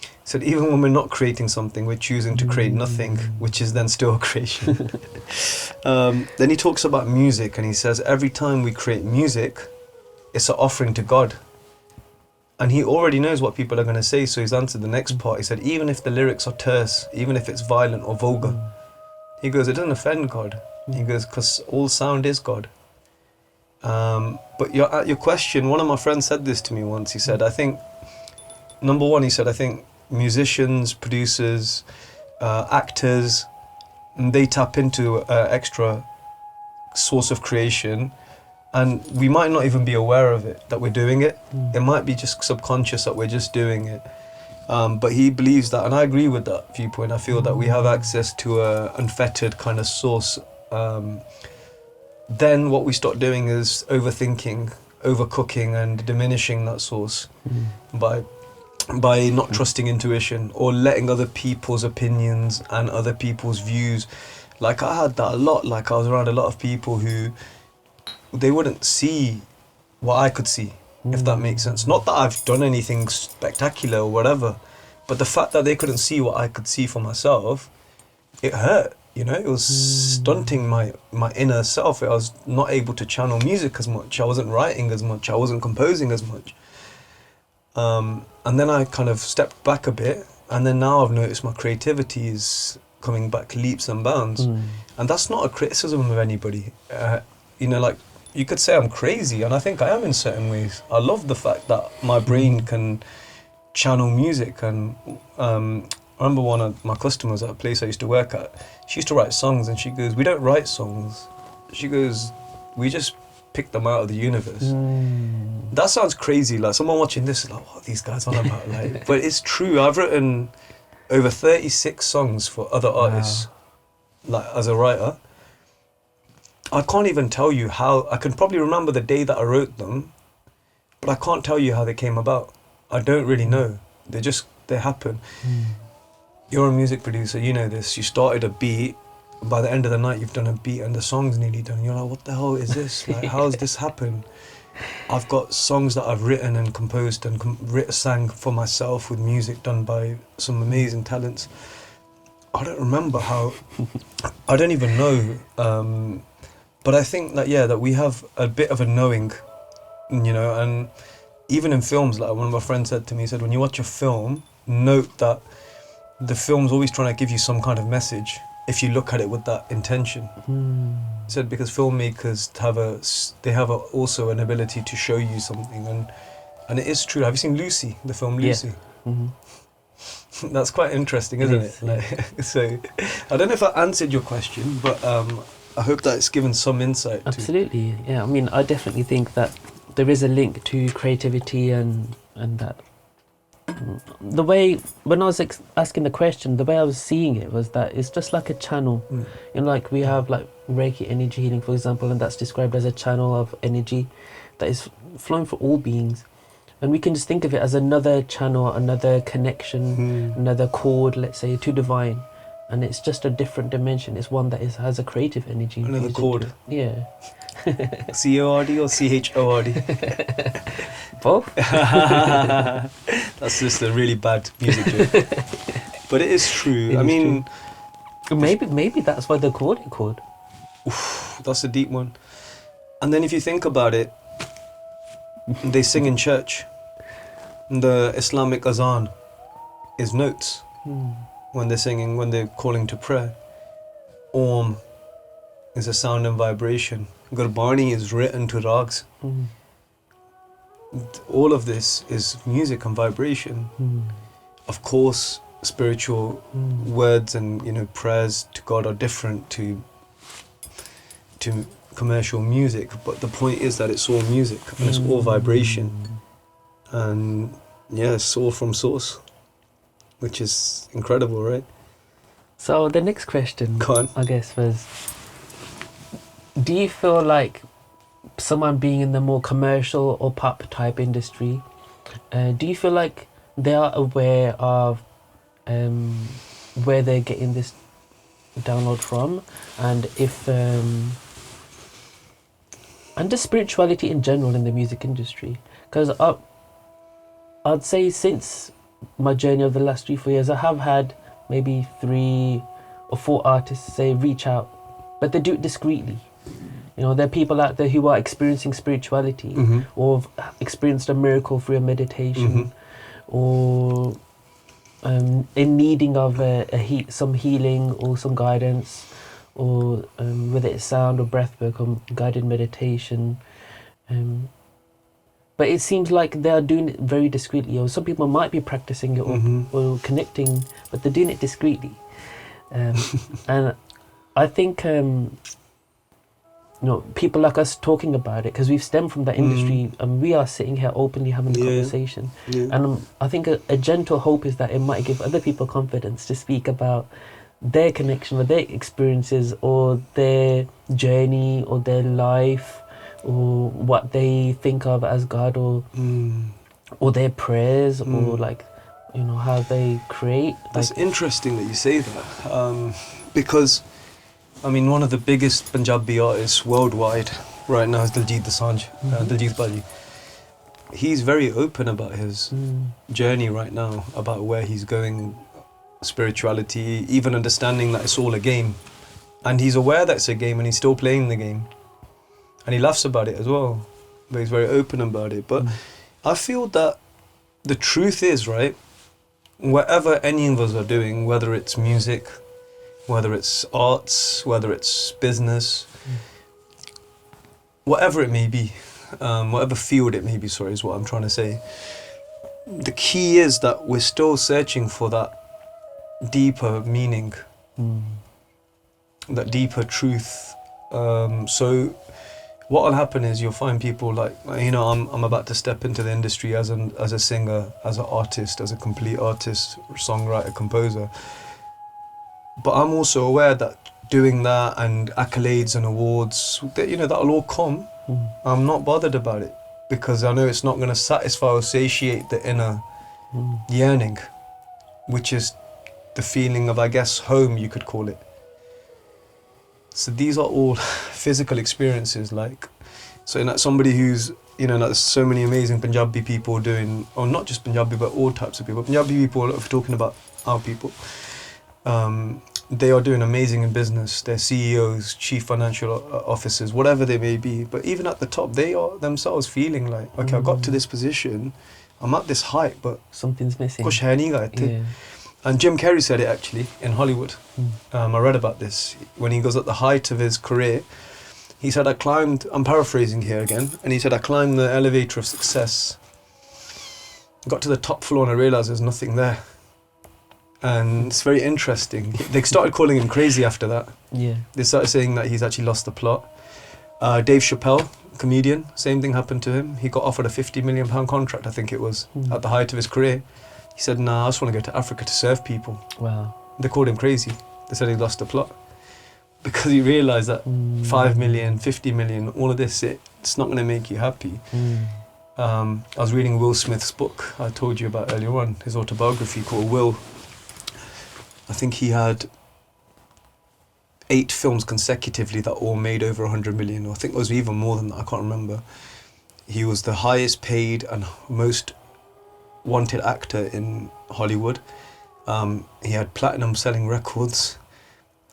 He said even when we're not creating something, we're choosing to create nothing, which is then still a creation. Then he talks about music, and he says every time we create music, it's an offering to God. And he already knows what people are going to say, so he's answered the next part. He said, even if the lyrics are terse, even if it's violent or vulgar, he goes, it doesn't offend God. He goes, because all sound is God. But your question, one of my friends said this to me once. He said, I think, number one, he said, I think musicians, producers, actors, they tap into an extra source of creation, and we might not even be aware of it, that we're doing it. It might be just subconscious that we're just doing it. But he believes that, and I agree with that viewpoint. I feel that we have access to an unfettered kind of source. Then what we start doing is overthinking, overcooking, and diminishing that source by not trusting intuition, or letting other people's opinions and other people's views. Like I had that a lot. Like I was around a lot of people who they wouldn't see what I could see, if that makes sense. Not that I've done anything spectacular or whatever, but the fact that they couldn't see what I could see for myself, it hurt. It was stunting my inner self. I was not able to channel music as much. I wasn't writing as much. I wasn't composing as much. And then I kind of stepped back a bit, and then now I've noticed my creativity is coming back leaps and bounds. And that's not a criticism of anybody. Like you could say I'm crazy, and I think I am in certain ways. I love the fact that my brain can channel music. And I remember one of my customers at a place I used to work at, she used to write songs, and she goes, we don't write songs. She goes, we just pick them out of the universe. That sounds crazy. Like someone watching this is like, what are these guys on about? Like, but it's true. I've written over 36 songs for other artists, like as a writer. I can't even tell you how. I can probably remember the day that I wrote them, but I can't tell you how they came about. I don't really know. They happen. You're a music producer, you know this. You started a beat. By the end of the night, you've done a beat and the song's nearly done. You're like, what the hell is this? Like, how has this happened? I've got songs that I've written and composed and sang for myself with music done by some amazing talents. I don't remember how. I don't even know. But I think that, that we have a bit of a knowing, and even in films, like one of my friends said to me, he said, when you watch a film, note that the film's always trying to give you some kind of message, if you look at it with that intention. He said, because filmmakers have also an ability to show you something, and it is true. Have you seen Lucy, the film Lucy? That's quite interesting, isn't it? Like, so, I don't know if I answered your question, but I hope that it's given some insight. Absolutely, yeah. I mean, I definitely think that there is a link to creativity and that. The way, when I was asking the question, the way I was seeing it was that it's just like a channel. You know, like we have like Reiki energy healing, for example, and that's described as a channel of energy that is flowing for all beings. And we can just think of it as another channel, another connection, another cord, let's say, to divine. And it's just a different dimension. It's one that has a creative energy. Another chord. Yeah. C-O-R-D or C-H-O-R-D? Both. That's just a really bad music joke. But it is true. I mean... True. Maybe that's why they called it chord. Oof, that's a deep one. And then if you think about it, they sing in church. The Islamic azan is notes when they're singing, when they're calling to prayer. Om is a sound and vibration. Gurbani is written to rags. All of this is music and vibration. Of course, spiritual words and prayers to God are different to commercial music, but the point is that it's all music and it's all vibration, and yeah, it's all from source, which is incredible, right? So the next question, I guess, was, do you feel like someone being in the more commercial or pop type industry, do you feel like they are aware of where they're getting this download from, and if and the spirituality in general in the music industry? Because I'd say since my journey of the last 3-4 years, I have had maybe 3 or 4 artists say reach out, but they do it discreetly. You know, there are people out there who are experiencing spirituality or have experienced a miracle through a meditation, or in needing of some healing or some guidance, or whether it's sound or breathwork or guided meditation. But it seems like they are doing it very discreetly, or some people might be practicing it or connecting, but they're doing it discreetly. And I think people like us talking about it, because we've stemmed from that industry, and we are sitting here openly having a conversation. And I think a gentle hope is that it might give other people confidence to speak about their connection or their experiences or their journey or their life or what they think of as God, or their prayers, or how they create. That's interesting that you say that, because I mean, one of the biggest Punjabi artists worldwide right now is Diljit Bhaji. He's very open about his journey right now, about where he's going, spirituality, even understanding that it's all a game. And he's aware that it's a game, and he's still playing the game. And he laughs about it as well, but he's very open about it. But I feel that the truth is, right, whatever any of us are doing, whether it's music, whether it's arts, whether it's business, whatever it may be, whatever field it may be, is what I'm trying to say. The key is that we're still searching for that deeper meaning, that deeper truth. So what will happen is you'll find people like, I'm about to step into the industry as a singer, as an artist, as a complete artist, songwriter, composer. But I'm also aware that doing that and accolades and awards, that'll all come. I'm not bothered about it, because I know it's not going to satisfy or satiate the inner yearning, which is the feeling of, I guess, home, you could call it. So these are all physical experiences, somebody who's, there's so many amazing Punjabi people doing, or not just Punjabi, but all types of people. Punjabi people, if we're talking about our people, they are doing amazing in business. They're CEOs, chief financial officers, whatever they may be. But even at the top, they are themselves feeling like, okay, I got to this position, I'm at this height, but something's missing. Kuch hai nahi gaite. And Jim Carrey said it actually in Hollywood. I read about this. When he goes at the height of his career, he said, I'm paraphrasing here again, and he said, I climbed the elevator of success, got to the top floor, and I realised there's nothing there. And it's very interesting. They started calling him crazy after that. Yeah. They started saying that he's actually lost the plot. Dave Chappelle, comedian, same thing happened to him. He got offered a £50 million contract, I think it was, at the height of his career. He said, nah, I just want to go to Africa to serve people. Wow. They called him crazy. They said he lost the plot. Because he realised that 5 million, 50 million, all of this, it's not going to make you happy. I was reading Will Smith's book I told you about earlier on, his autobiography called Will. I think he had 8 films consecutively that all made over 100 million, or I think it was even more than that, I can't remember. He was the highest paid and most wanted actor in Hollywood. He had platinum selling records,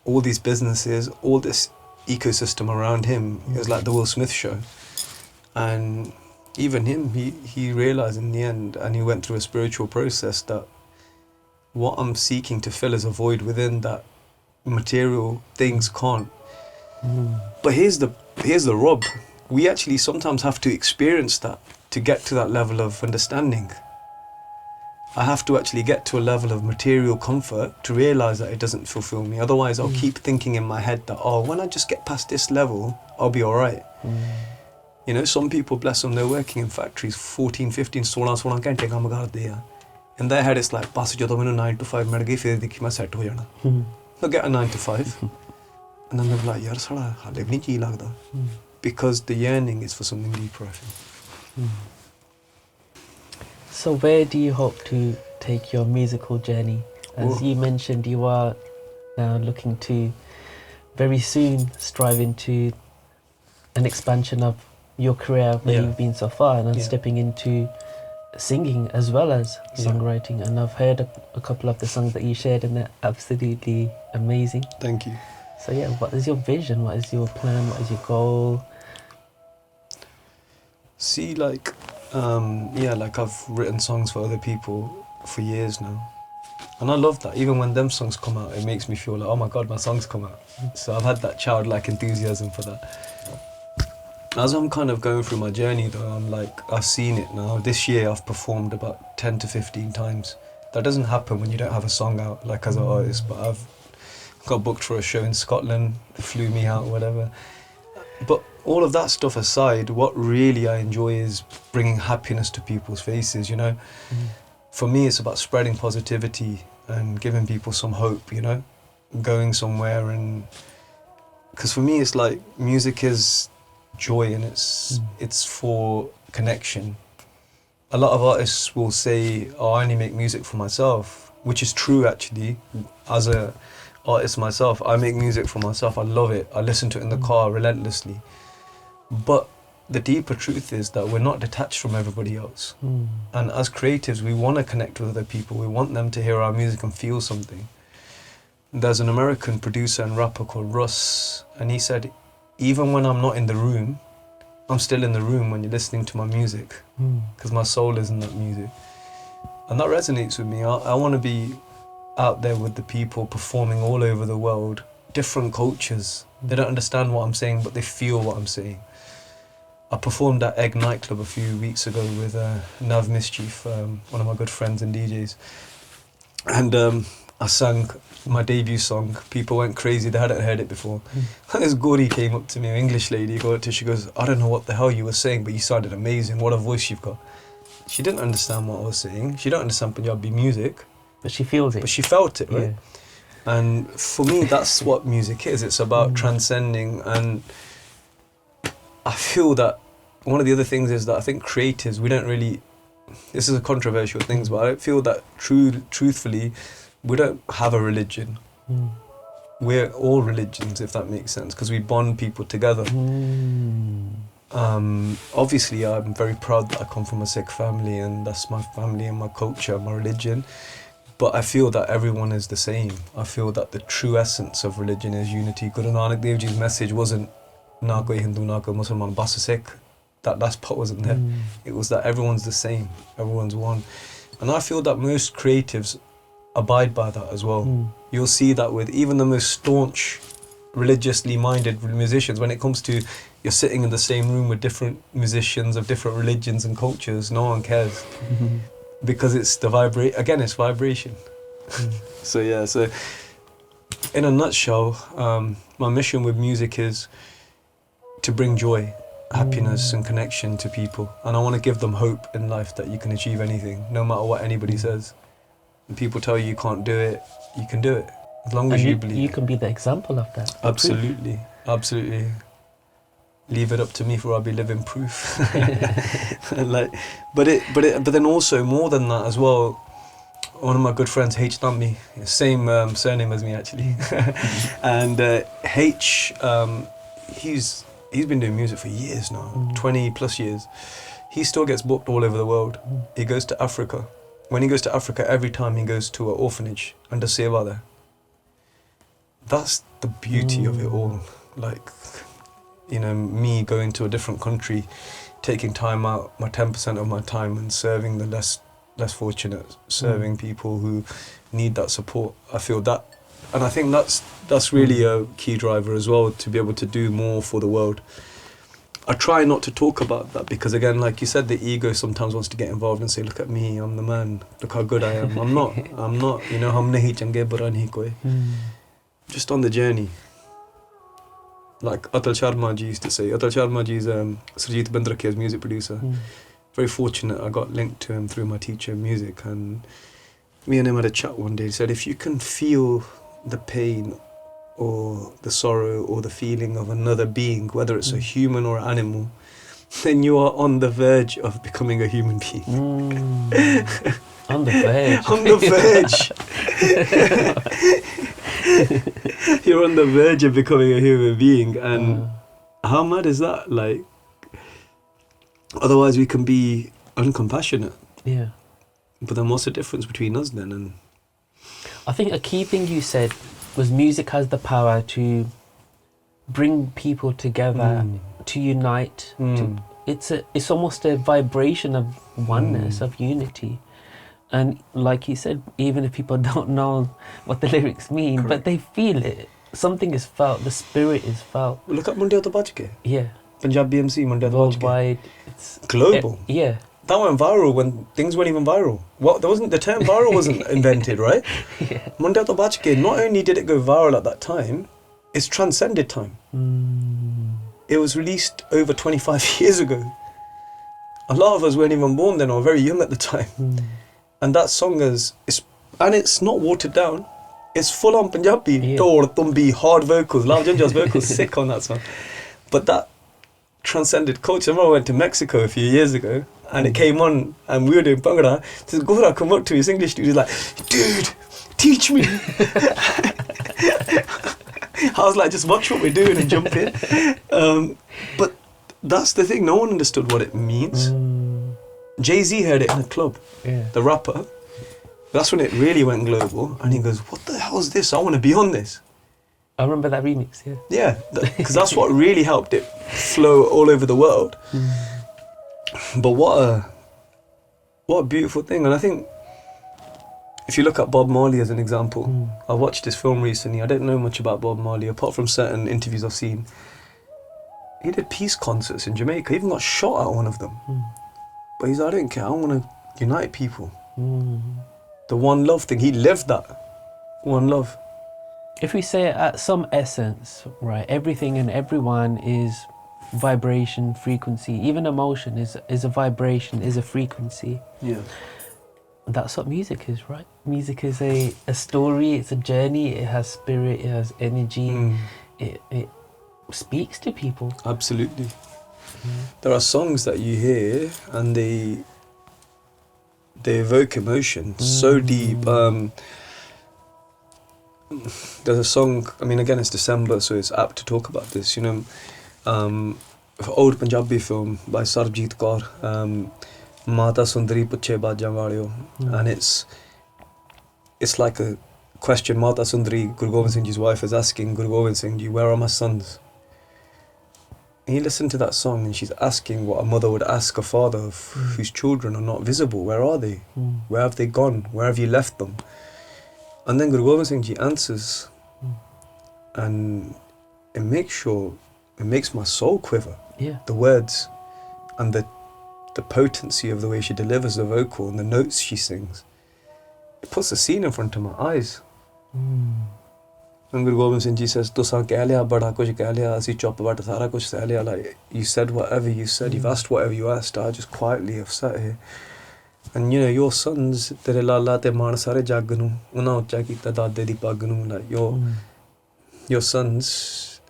all these businesses, all this ecosystem around him. It was like the Will Smith show. And even him, he realised in the end, and he went through a spiritual process, that what I'm seeking to fill is a void within that material things can't. But here's the rub. We actually sometimes have to experience that to get to that level of understanding. I have to actually get to a level of material comfort to realise that it doesn't fulfill me. Otherwise, I'll keep thinking in my head that, oh, when I just get past this level, I'll be all right. You know, some people, bless them, they're working in factories 14, 15, 16 घंटे काम करते हैं. In their head, it's like, बस जब मैंने 9 to 5 मिल गई, फिर देखी मैं set हो जाना. They'll get a 9 to 5. And then they'll be like, यार साला हाले भी नहीं जी लगता. Because the yearning is for something deeper, I feel. So where do you hope to take your musical journey? As you mentioned, you are now looking to very soon strive into an expansion of your career where you've been so far, and then stepping into singing as well as songwriting. And I've heard a couple of the songs that you shared, and they're absolutely amazing. Thank you. So yeah, what is your vision? What is your plan? What is your goal? See, like, like I've written songs for other people for years now. And I love that. Even when them songs come out, it makes me feel like, oh my God, my songs come out. So I've had that childlike enthusiasm for that. As I'm kind of going through my journey though, I'm like, I've seen it now. This year I've performed about 10 to 15 times. That doesn't happen when you don't have a song out, like as an artist, but I've got booked for a show in Scotland, they flew me out, whatever. But all of that stuff aside, what really I enjoy is bringing happiness to people's faces, you know. For me, it's about spreading positivity and giving people some hope, you know, going somewhere. And because for me, it's like music is joy, and it's for connection. A lot of artists will say, oh, I only make music for myself, which is true actually. As a artist myself, I make music for myself. I love it. I listen to it in the car relentlessly. But the deeper truth is that we're not detached from everybody else. And as creatives, we want to connect with other people. We want them to hear our music and feel something. There's an American producer and rapper called Russ, and he said, even when I'm not in the room, I'm still in the room when you're listening to my music, because my soul is in that music. And that resonates with me. I want to be out there with the people performing all over the world, different cultures. They don't understand what I'm saying, but they feel what I'm saying. I performed at Egg nightclub a few weeks ago with Nav Mischief, one of my good friends and DJs. And I sang my debut song. People went crazy, they hadn't heard it before. And this Gori came up to me, an English lady, she goes, I don't know what the hell you were saying, but you sounded amazing, what a voice you've got. She didn't understand what I was saying. She don't understand Punjabi music. But she feels it. But she felt it, right? Yeah. And for me, that's what music is. It's about transcending. And I feel that one of the other things is that I think creatives, we don't really, this is a controversial thing, but I feel that truthfully, we don't have a religion. We're all religions, if that makes sense, because we bond people together. Obviously, I'm very proud that I come from a Sikh family, and that's my family and my culture, my religion. But I feel that everyone is the same. I feel that the true essence of religion is unity. Guru Nanak Dev Ji's message wasn't na koi Hindu, na koi Musliman, bas Sikh. That last part wasn't there. It was that everyone's the same, everyone's one. And I feel that most creatives abide by that as well. You'll see that with even the most staunch, religiously minded musicians. When it comes to you're sitting in the same room with different musicians of different religions and cultures, no one cares. Because it's the it's vibration. So in a nutshell, my mission with music is to bring joy, happiness and connection to people. And I want to give them hope in life that you can achieve anything, no matter what anybody says. When people tell you can't do it, you can do it. As long as you believe. You can be the example of that. Absolutely, absolutely. Leave it up to me, for I'll be living proof. But then also more than that as well. One of my good friends, Dhami, same surname as me actually, and he's been doing music for years now, 20 plus years. He still gets booked all over the world. He goes to Africa. When he goes to Africa, every time he goes to an orphanage and does seva there. That's the beauty of it all. Like, you know, me going to a different country, taking time out, my 10% of my time, and serving the less fortunate, serving people who need that support. I feel that, and I think that's really a key driver as well, to be able to do more for the world. I try not to talk about that because, again, like you said, the ego sometimes wants to get involved and say, look at me, I'm the man, look how good I am. I'm not, you know, hum nahi change bura nahi koi. Just on the journey. Like Atal Sharma ji used to say. Atal Sharma ji is Sarjeet Bindrake's music producer. Very fortunate, I got linked to him through my teacher in music, and me and him had a chat one day. He said, if you can feel the pain or the sorrow or the feeling of another being, whether it's a human or an animal, then you are on the verge of becoming a human being. On the verge. On the verge. You're on the verge of becoming a human being, and how mad is that? Like, otherwise we can be uncompassionate. Yeah. But then what's the difference between us then? And I think a key thing you said was music has the power to bring people together, to unite. It's almost a vibration of oneness, of unity. And like you said, even if people don't know what the lyrics mean, but they feel it. Something is felt, the spirit is felt. Look at Mundial to Bachke. Yeah. Punjabi MC, Mundial to Bachke. Worldwide. It's global. Yeah. That went viral when things weren't even viral. The term viral wasn't invented, right? Yeah. Mundial to Bachke, not only did it go viral at that time, it's transcended time. It was released over 25 years ago. A lot of us weren't even born then or very young at the time. And that song it's not watered down. It's full on Punjabi. Tor, tumbi, hard vocals. Lal Janja's vocals sick on that song. But that transcended culture. I remember I went to Mexico a few years ago and it came on and we were doing Bhangra. This Gora come up to his English dude. He's like, dude, teach me. I was like, just watch what we're doing and jump in. But that's the thing. No one understood what it means. Jay-Z heard it in a club, the rapper. That's when it really went global. And he goes, what the hell is this? I want to be on this. I remember that remix, Yeah, because that's what really helped it flow all over the world. But what a beautiful thing. And I think if you look at Bob Marley as an example, I watched this film recently. I didn't know much about Bob Marley, apart from certain interviews I've seen. He did peace concerts in Jamaica. He even got shot at one of them. But he's like, I don't care, I want to unite people. The one love thing, he lived that. One love. If we say it at some essence, right, everything and everyone is vibration, frequency. Even emotion is a vibration, is a frequency. Yeah. That's what music is, right? Music is a story, it's a journey, it has spirit, it has energy, it speaks to people. Absolutely. There are songs that you hear and they evoke emotion so deep. There's a song, I mean, again, it's December, so it's apt to talk about this, you know. Old Punjabi film by Sarjeet Kaur, Mata Sundari Puche Bajan Valio. And it's like a question Mata Sundari, Guru Gobind Singh Ji's wife, is asking Guru Gobind Singh Ji, where are my sons? And you listen to that song and she's asking what a mother would ask a father of whose children are not visible. Where are they? Where have they gone? Where have you left them? And then Guru Gobind Singh Ji answers, and it makes my soul quiver. Yeah. The words and the potency of the way she delivers the vocal and the notes she sings. It puts the scene in front of my eyes. And Guru Gobind Singh Ji says, "Tusan keh liya, bada kuch keh liya, asi chup vat sara kuch seh liya." Like, you said whatever you said, you've asked whatever you asked. I just quietly have sat here. And you know, your sons, tere lala te maan sare jag nu, una ucha kita dade di pag nu. Like, your sons,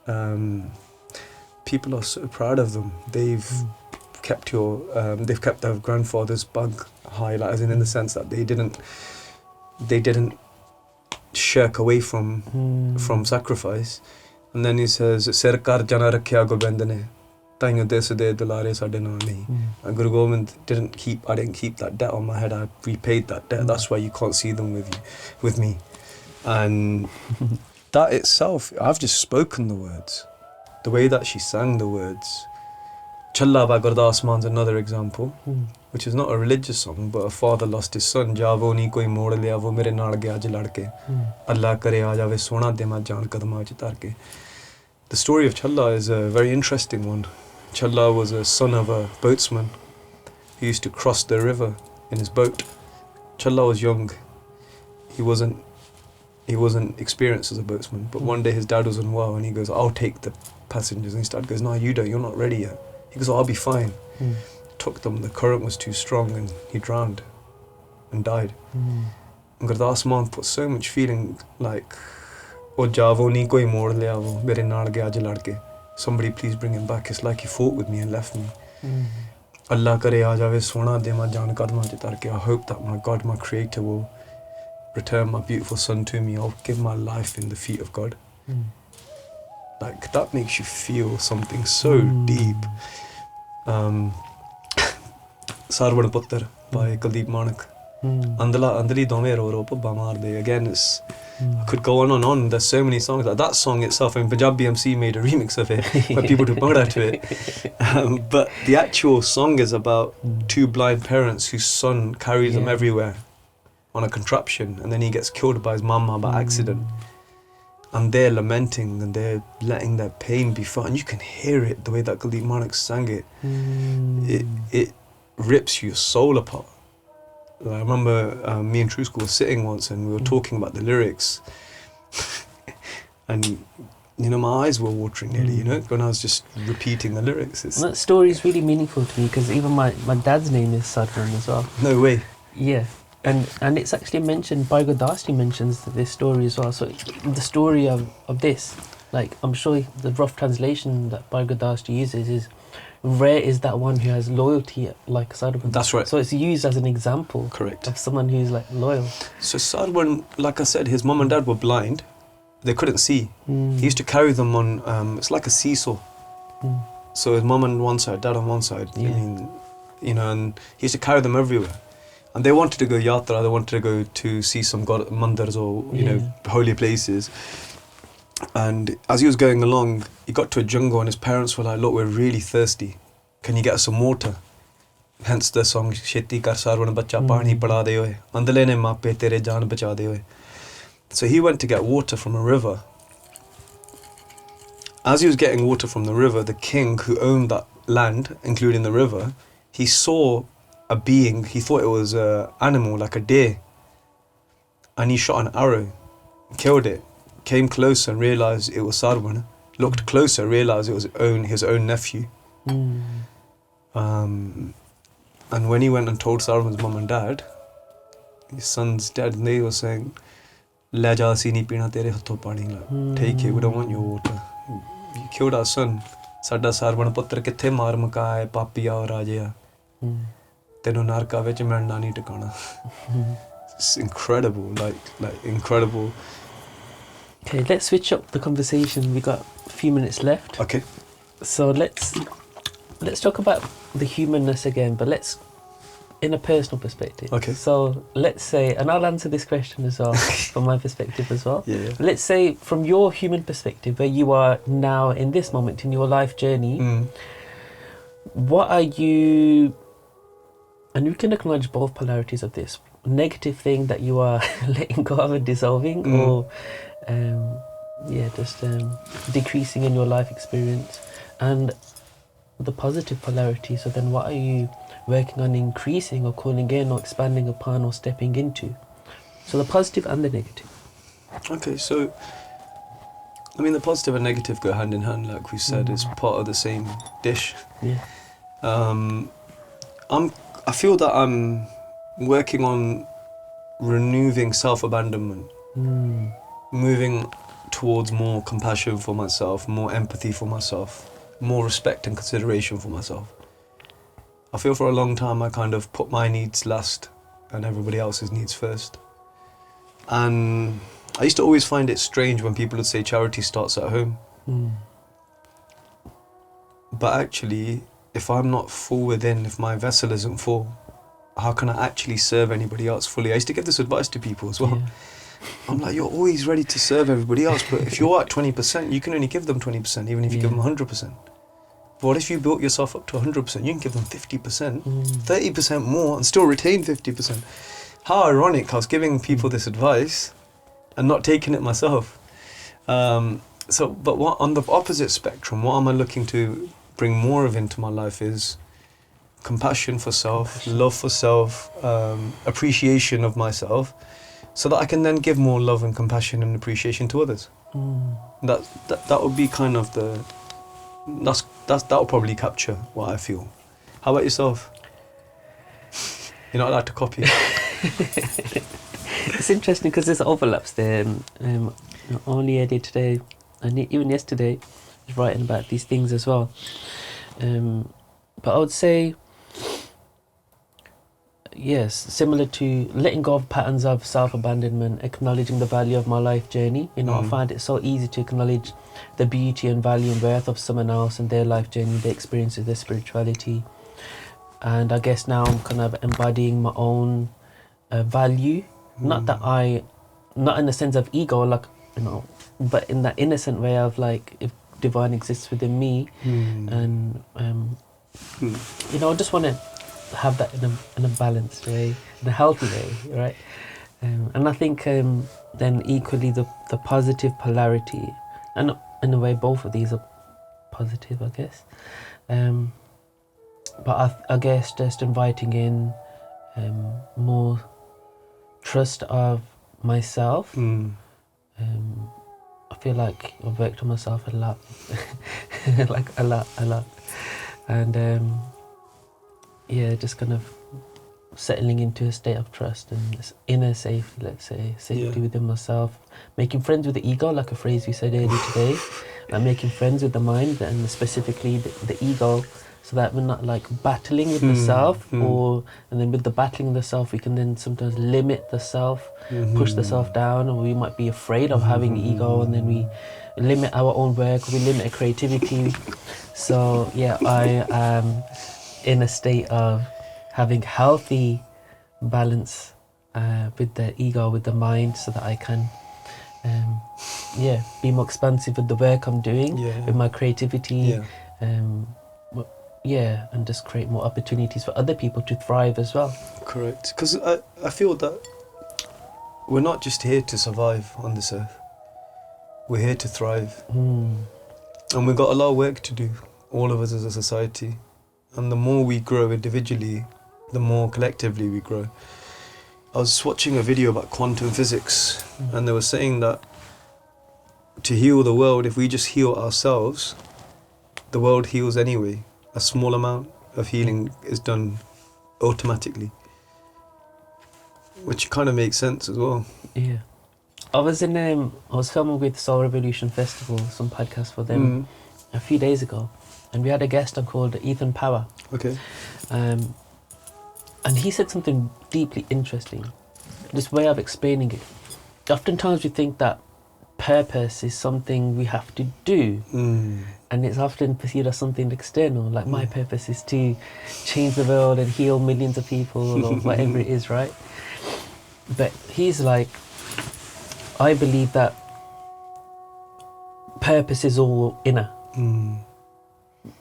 people are so proud of them. They've kept they've kept their grandfather's bug high, like, as in the sense that they didn't shirk away from sacrifice. And then he says, "Sir kar jana rakhya Gobind ne, tainyo des de dulare sade naal nahi." And Guru Gobind I didn't keep that debt on my head. I repaid that debt. That's why you can't see them with me. And that itself, I've just spoken the words. The way that she sang the words. Challa by Gurdas Man's another example, which is not a religious song, but a father lost his son. Javo ni koi mod liya, wo mere naal gaya aj ladke. Allah kare aa jave sona de ma jaan kadma ch tar ke. The story of Challa is a very interesting one. Challa was a son of a boatsman who used to cross the river in his boat. Challa was young. He wasn't experienced as a boatsman, but one day his dad was unwell and he goes, "I'll take the passengers." And his dad goes, "No, you don't, you're not ready yet." He goes, "Oh, I'll be fine." Took them, the current was too strong and he drowned and died. And Gurdas Man put so much feeling, like, "Oh javo ni koi mod liya, wo mere naal gaya aj ladke. Somebody please bring him back. It's like he fought with me and left me. Allah kare aa jave sona de ma jaan kadma ch tar ke. I hope that my God, my creator, will return my beautiful son to me. I'll give my life in the feet of God." Like, that makes you feel something so deep. Sarvan Puttar by Kuldeep Manak. Andali dome ro ro pabba maar de. Again, I could go on. There's so many songs. Like that song itself, and Punjabi MC made a remix of it where people do Bhangra to it. But the actual song is about two blind parents whose son carries them everywhere on a contraption, and then he gets killed by his mama by accident. And they're lamenting and they're letting their pain be felt, and you can hear it the way that Kuldeep Manak sang it. It rips your soul apart. I remember me and True School were sitting once and we were talking about the lyrics, and you know, my eyes were watering nearly, you know, when I was just repeating the lyrics. That story is really meaningful to me because even my dad's name is Sadran as well. No way. Yeah. And it's actually mentioned, Bhai Gurdasji mentions this story as well. So the story of this, like, I'm sure the rough translation that Bhai Gurdasji uses is, rare is that one who has loyalty like Sarwan. That's right. So it's used as an example. Correct. Of someone who's like loyal. So Sarwan, like I said, his mum and dad were blind. They couldn't see. He used to carry them on, it's like a seesaw. So his mum on one side, dad on one side. Yeah. I mean, you know, and he used to carry them everywhere. And they wanted to go yatra, they wanted to go to see some god mandars or, you know, holy places. And as he was going along, he got to a jungle and his parents were like, "Look, we're really thirsty. Can you get us some water?" Hence the song, "Sheti kar sarvan bacha pani pada de hoye. Andale ne maape tere jaan bacha de hoye." So he went to get water from a river. As he was getting water from the river, the king who owned that land, including the river, he saw a being, he thought it was an animal, like a deer. And he shot an arrow, killed it, came closer and realised it was Sarwan, looked closer, realised it was his own nephew. And when he went and told Sarwan's mum and dad, his son's dead, and they were saying, "Le ja si nahi peena tere hathon pani," like, "Take it, we don't want your water. You killed our son. Sada Sarwan putter kithe maar muka hai, papiya aur rajaya. Tenu narka vich milna nahi tikana." It's incredible, like incredible. Okay, let's switch up the conversation. We got a few minutes left. Okay. So let's talk about the humanness again, but let's in a personal perspective. Okay. So let's say, and I'll answer this question as well from my perspective as well. Yeah. Let's say from your human perspective, where you are now in this moment in your life journey, what are you, and you can acknowledge both polarities of this, negative thing that you are letting go of and dissolving, or just decreasing in your life experience, and the positive polarity. So then what are you working on increasing or calling in or expanding upon or stepping into? So the positive and the negative. Okay, so I mean, the positive and negative go hand in hand, like we said. It's part of the same dish. Yeah. I feel that I'm working on removing self-abandonment, moving towards more compassion for myself, more empathy for myself, more respect and consideration for myself. I feel for a long time I kind of put my needs last and everybody else's needs first. And I used to always find it strange when people would say charity starts at home. But actually, if I'm not full within, if my vessel isn't full, how can I actually serve anybody else fully? I used to give this advice to people as well. Yeah. I'm like, you're always ready to serve everybody else, but if you're at 20%, you can only give them 20%, even if you give them 100%. But what if you built yourself up to 100%? You can give them 50%, 30% more, and still retain 50%. How ironic, I was giving people this advice and not taking it myself. But what on the opposite spectrum, what am I looking to bring more of into my life is compassion for self, love for self, appreciation of myself, so that I can then give more love and compassion and appreciation to others. That would be kind of that will probably capture what I feel. How about yourself? You're not allowed to copy. It's interesting because there's overlaps there. Only I did today, and even yesterday, I was writing about these things as well. But I would say, yes, similar to letting go of patterns of self-abandonment, acknowledging the value of my life journey. I find it so easy to acknowledge the beauty and value and worth of someone else and their life journey, their experiences, their spirituality. And I guess now I'm kind of embodying my own value. Not in the sense of ego, but in that innocent way of like, if divine exists within me, and I just want to have that in a balanced way, in a healthy way, right? And I think then equally the positive polarity, and in a way both of these are positive, I guess. But I guess just inviting in more trust of myself. I feel like I've worked on myself a lot, like a lot, and just kind of settling into a state of trust and this inner safety, let's say, safety within myself, making friends with the ego, like a phrase we said earlier today, and making friends with the mind and specifically the ego, so that we're not like battling with the self, and then with the battling the self, we can then sometimes limit the self, push the self down, or we might be afraid of having ego, and then we limit our own work, we limit our creativity. So I am in a state of having healthy balance with the ego, with the mind, so that I can be more expansive with the work I'm doing, with my creativity, and just create more opportunities for other people to thrive as well. Correct, because I feel that we're not just here to survive on this earth, we're here to thrive. And we've got a lot of work to do, all of us as a society. And the more we grow individually, the more collectively we grow. I was watching a video about quantum physics, and they were saying that to heal the world, if we just heal ourselves, the world heals anyway. A small amount of healing is done automatically, which kind of makes sense as well. Yeah. I was filming with Soul Revolution Festival, some podcast for them a few days ago, and we had a guest on called Ethan Power. Okay. And he said something deeply interesting, this way of explaining it. Oftentimes we think that purpose is something we have to do, and it's often perceived as something external, like my purpose is to change the world and heal millions of people or whatever it is, right? But he's like, I believe that purpose is all inner.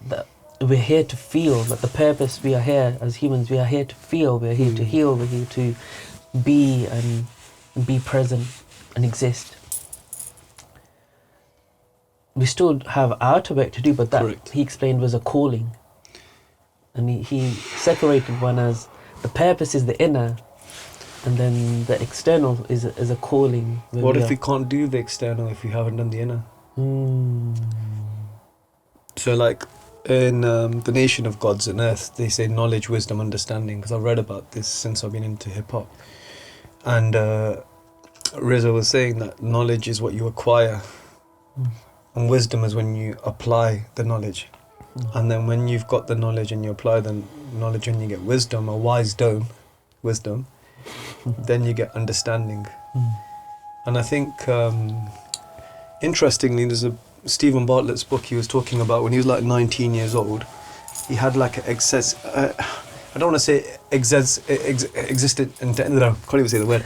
That we're here to feel, that the purpose, we are here as humans, we are here to feel, we're here to heal, we're here to be and be present and exist. We still have outer work to do, but that, correct, he explained, was a calling. And he separated one as the purpose is the inner, and then the external is a calling. What if we can't do the external if we haven't done the inner? So like in The Nation of Gods and Earth, they say knowledge, wisdom, understanding, because I've read about this since I've been into hip-hop. And Rizzo was saying that knowledge is what you acquire, and wisdom is when you apply the knowledge. And then when you've got the knowledge and you apply the knowledge and you get wisdom, or wisdom, then you get understanding. And I think, interestingly, there's a Stephen Bartlett's book he was talking about when he was like 19 years old. He had like an I don't want to say existent, I can't even say the word.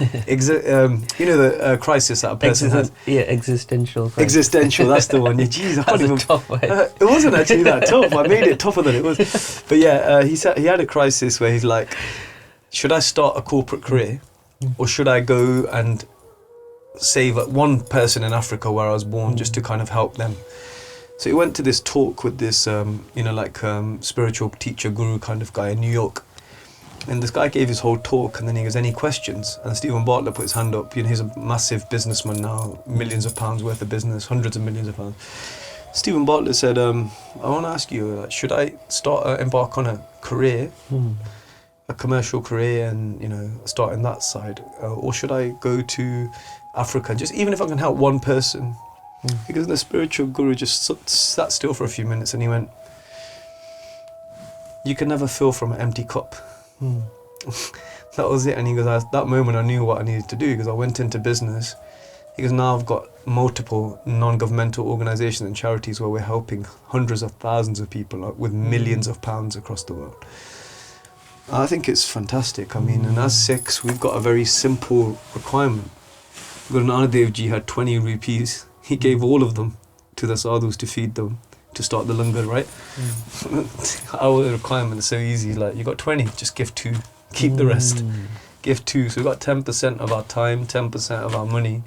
You know the crisis that a person has. Yeah, existential crisis. Existential, that's the one. Yeah, geez, I can't even. Tough word. It wasn't actually that tough. I made it tougher than it was. But yeah, he said he had a crisis where he's like, should I start a corporate career, or should I go and save one person in Africa where I was born, just to kind of help them? So he went to this talk with this, spiritual teacher, guru kind of guy in New York. And this guy gave his whole talk, and then he goes, any questions? And Stephen Bartlett put his hand up. You know, he's a massive businessman now, millions of pounds worth of business, hundreds of millions of pounds. Stephen Bartlett said, I want to ask you, should I embark on a career, a commercial career, and, start in that side? Or should I go to Africa, just even if I can help one person? Because the spiritual guru just sat still for a few minutes, and he went, you can never fill from an empty cup. That was it. And he goes, at that moment I knew what I needed to do, because I went into business. He goes, now I've got multiple non-governmental organisations and charities where we're helping hundreds of thousands of people with millions of pounds across the world. I think it's fantastic. I mean, and as Sikhs, we've got a very simple requirement. Guru Nanak Dev Ji had 20 rupees. He gave all of them to the sadhus to feed them, to start the langar, right? Our requirement is so easy. Like, you got 20, just give 2, keep the rest. Give 2. So we've got 10% of our time, 10% of our money.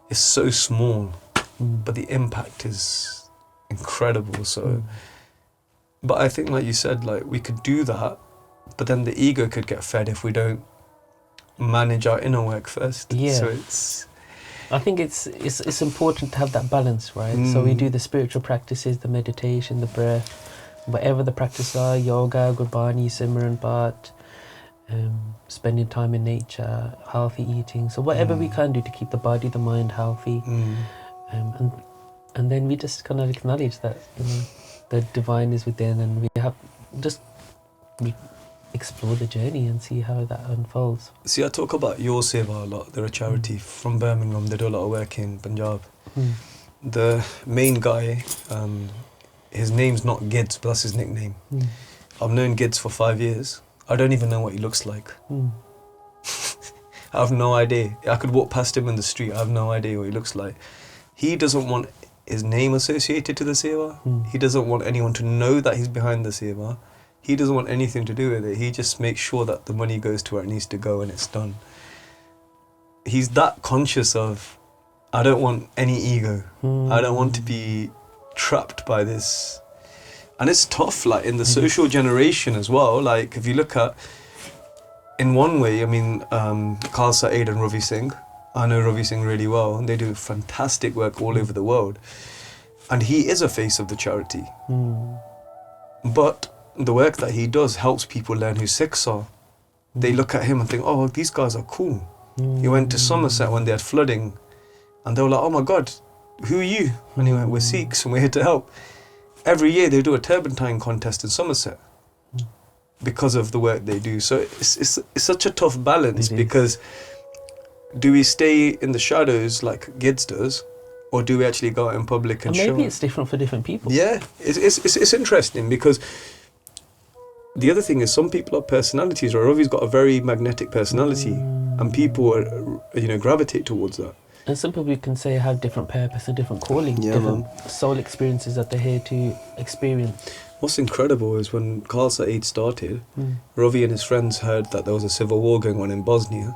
It's so small, but the impact is incredible. So, but I think, like you said, like, we could do that, but then the ego could get fed if we don't manage our inner work first. Yeah. So I think it's important to have that balance, right? So we do the spiritual practices, the meditation, the breath, whatever the practices are, yoga, Gurbani, Simran, Path, spending time in nature, healthy eating. So whatever we can do to keep the body, the mind healthy, and then we just kind of acknowledge that the divine is within, and we have just explore the journey and see how that unfolds. See, I talk about Your Seva a lot. They're a charity from Birmingham. They do a lot of work in Punjab. The main guy, his name's not Gids, but that's his nickname. I've known Gids for 5 years. I don't even know what he looks like. I have no idea. I could walk past him in the street. I have no idea what he looks like. He doesn't want his name associated to the Seva. He doesn't want anyone to know that he's behind the Seva. He doesn't want anything to do with it. He just makes sure that the money goes to where it needs to go and it's done. He's that conscious of, I don't want any ego. I don't want to be trapped by this. And it's tough, like in the social generation as well. Like if you look at, in one way, I mean, Khalsa Aid and Ravi Singh. I know Ravi Singh really well, and they do fantastic work all over the world. And he is a face of the charity. But the work that he does helps people learn who Sikhs are. They look at him and think, oh, these guys are cool. He went to Somerset when they had flooding, and they were like, oh my God, who are you? And he went, we're Sikhs and we're here to help. Every year they do a turpentine contest in Somerset because of the work they do. So it's such a tough balance, because do we stay in the shadows like Gids does, or do we actually go out in public and show? Maybe it's different for different people. Yeah, it's interesting, because the other thing is, some people have personalities. Ravi's got a very magnetic personality, and people are, gravitate towards that. And some people, you can say, have different purpose and different calling, different soul experiences that they're here to experience. What's incredible is when Khalsa Aid started, Ravi and his friends heard that there was a civil war going on in Bosnia.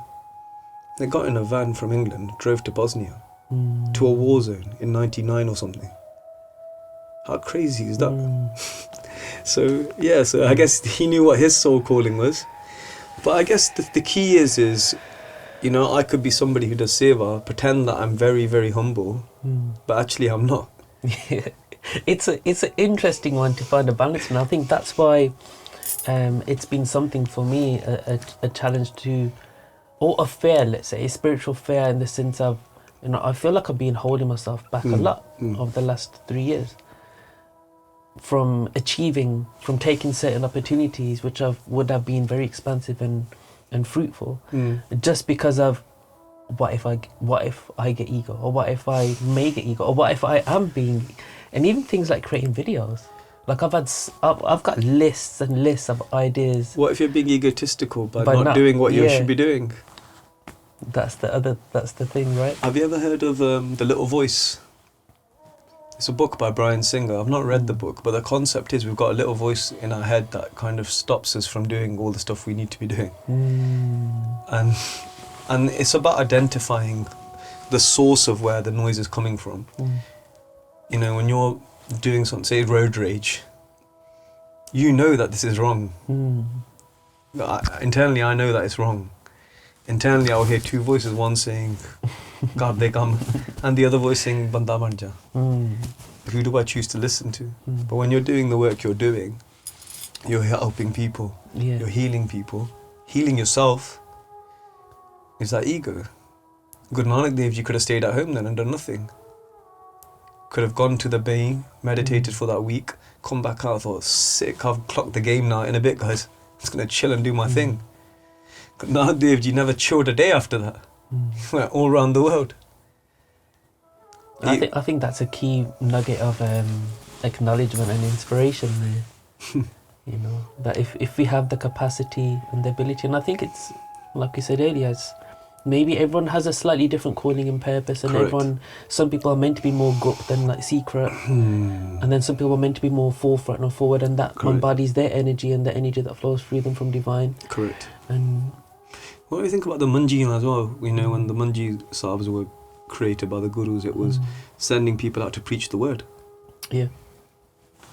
They got in a van from England, drove to Bosnia, to a war zone in 99 or something. How crazy is that? So I guess he knew what his soul calling was. But I guess the key is You know, I could be somebody who does seva, pretend that I'm very, very humble, but actually I'm not. It's an interesting one to find a balance, and I think that's why it's been something for me, a challenge to, or a fear, let's say, a spiritual fear, in the sense of, you know, I feel like I've been holding myself back a lot over the last 3 years from achieving, from taking certain opportunities which would have been very expansive and fruitful, just because of what if I get ego, or what if I may get ego, or what if I am being, and even things like creating videos. Like I've got lists and lists of ideas. What if you're being egotistical by not doing what you should be doing? That's the thing, right? Have you ever heard of The Little Voice? It's a book by Brian Singer. I've not read the book, but the concept is we've got a little voice in our head that kind of stops us from doing all the stuff we need to be doing. And it's about identifying the source of where the noise is coming from. You know, when you're doing something, say road rage, you know that this is wrong. Internally, I know that it's wrong. Internally, I'll hear two voices, one saying, God, they come, and the other voice saying, Banda Marja. Who do I choose to listen to? But when you're doing the work you're doing, you're helping people, you're healing people, healing yourself. Is that ego? Guru Nanak Dev Ji could have stayed at home then and done nothing. Could have gone to the bay, meditated for that week, come back out, thought, sick, I've clocked the game now in a bit, guys. I'm just going to chill and do my thing. Guru Nanak Dev Ji never chilled a day after that. He went all around the world. I think that's a key nugget of acknowledgement and inspiration there. You know, that if we have the capacity and the ability, and I think it's, like you said earlier, it's, maybe everyone has a slightly different calling and purpose, and some people are meant to be more gupt than like secret, and then some people are meant to be more forefront or forward, and that embodies their energy and the energy that flows through them from divine. Correct. And what do you think about the Manji as well? You know, when the Manji Sahibs were created by the Gurus, it was sending people out to preach the word. Yeah.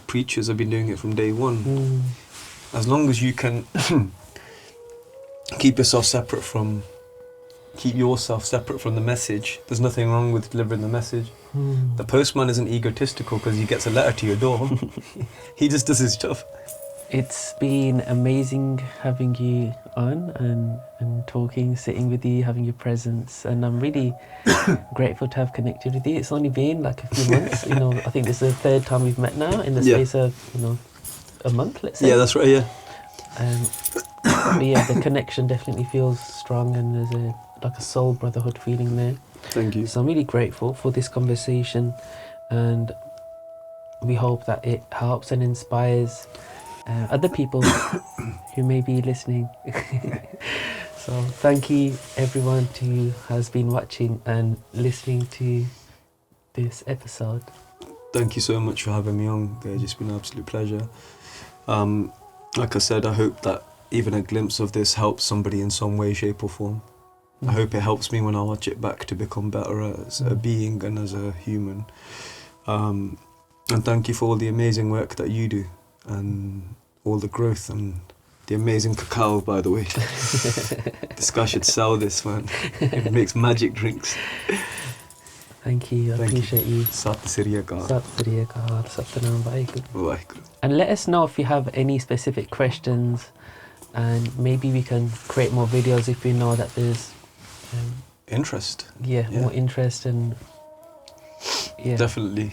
Preachers have been doing it from day one. As long as you can keep yourself separate from the message, there's nothing wrong with delivering the message. The postman isn't egotistical because he gets a letter to your door. He just does his job. It's been amazing having you on and talking, sitting with you, having your presence, and I'm really grateful to have connected with you. It's only been like a few months, you know, I think this is the third time we've met now in the space of, you know, a month, let's say. Yeah, that's right, yeah. But yeah, the connection definitely feels strong, and there's like a soul brotherhood feeling there. Thank you. So I'm really grateful for this conversation, and we hope that it helps and inspires other people who may be listening. So thank you everyone who has been watching and listening to this episode. Thank you so much for having me on. It's just been an absolute pleasure. Like I said, I hope that even a glimpse of this helps somebody in some way, shape or form. I hope it helps me when I watch it back to become better as a being and as a human. And thank you for all the amazing work that you do, and all the growth, and the amazing cacao, by the way. This guy should sell this, man. It makes magic drinks. Thank you, I appreciate you. Sat Sri Akal. Sat Sri Akal, Satnam Vaheguru. Vaheguru. And let us know if you have any specific questions, and maybe we can create more videos if we know that there's interest. Yeah, more interest, and definitely.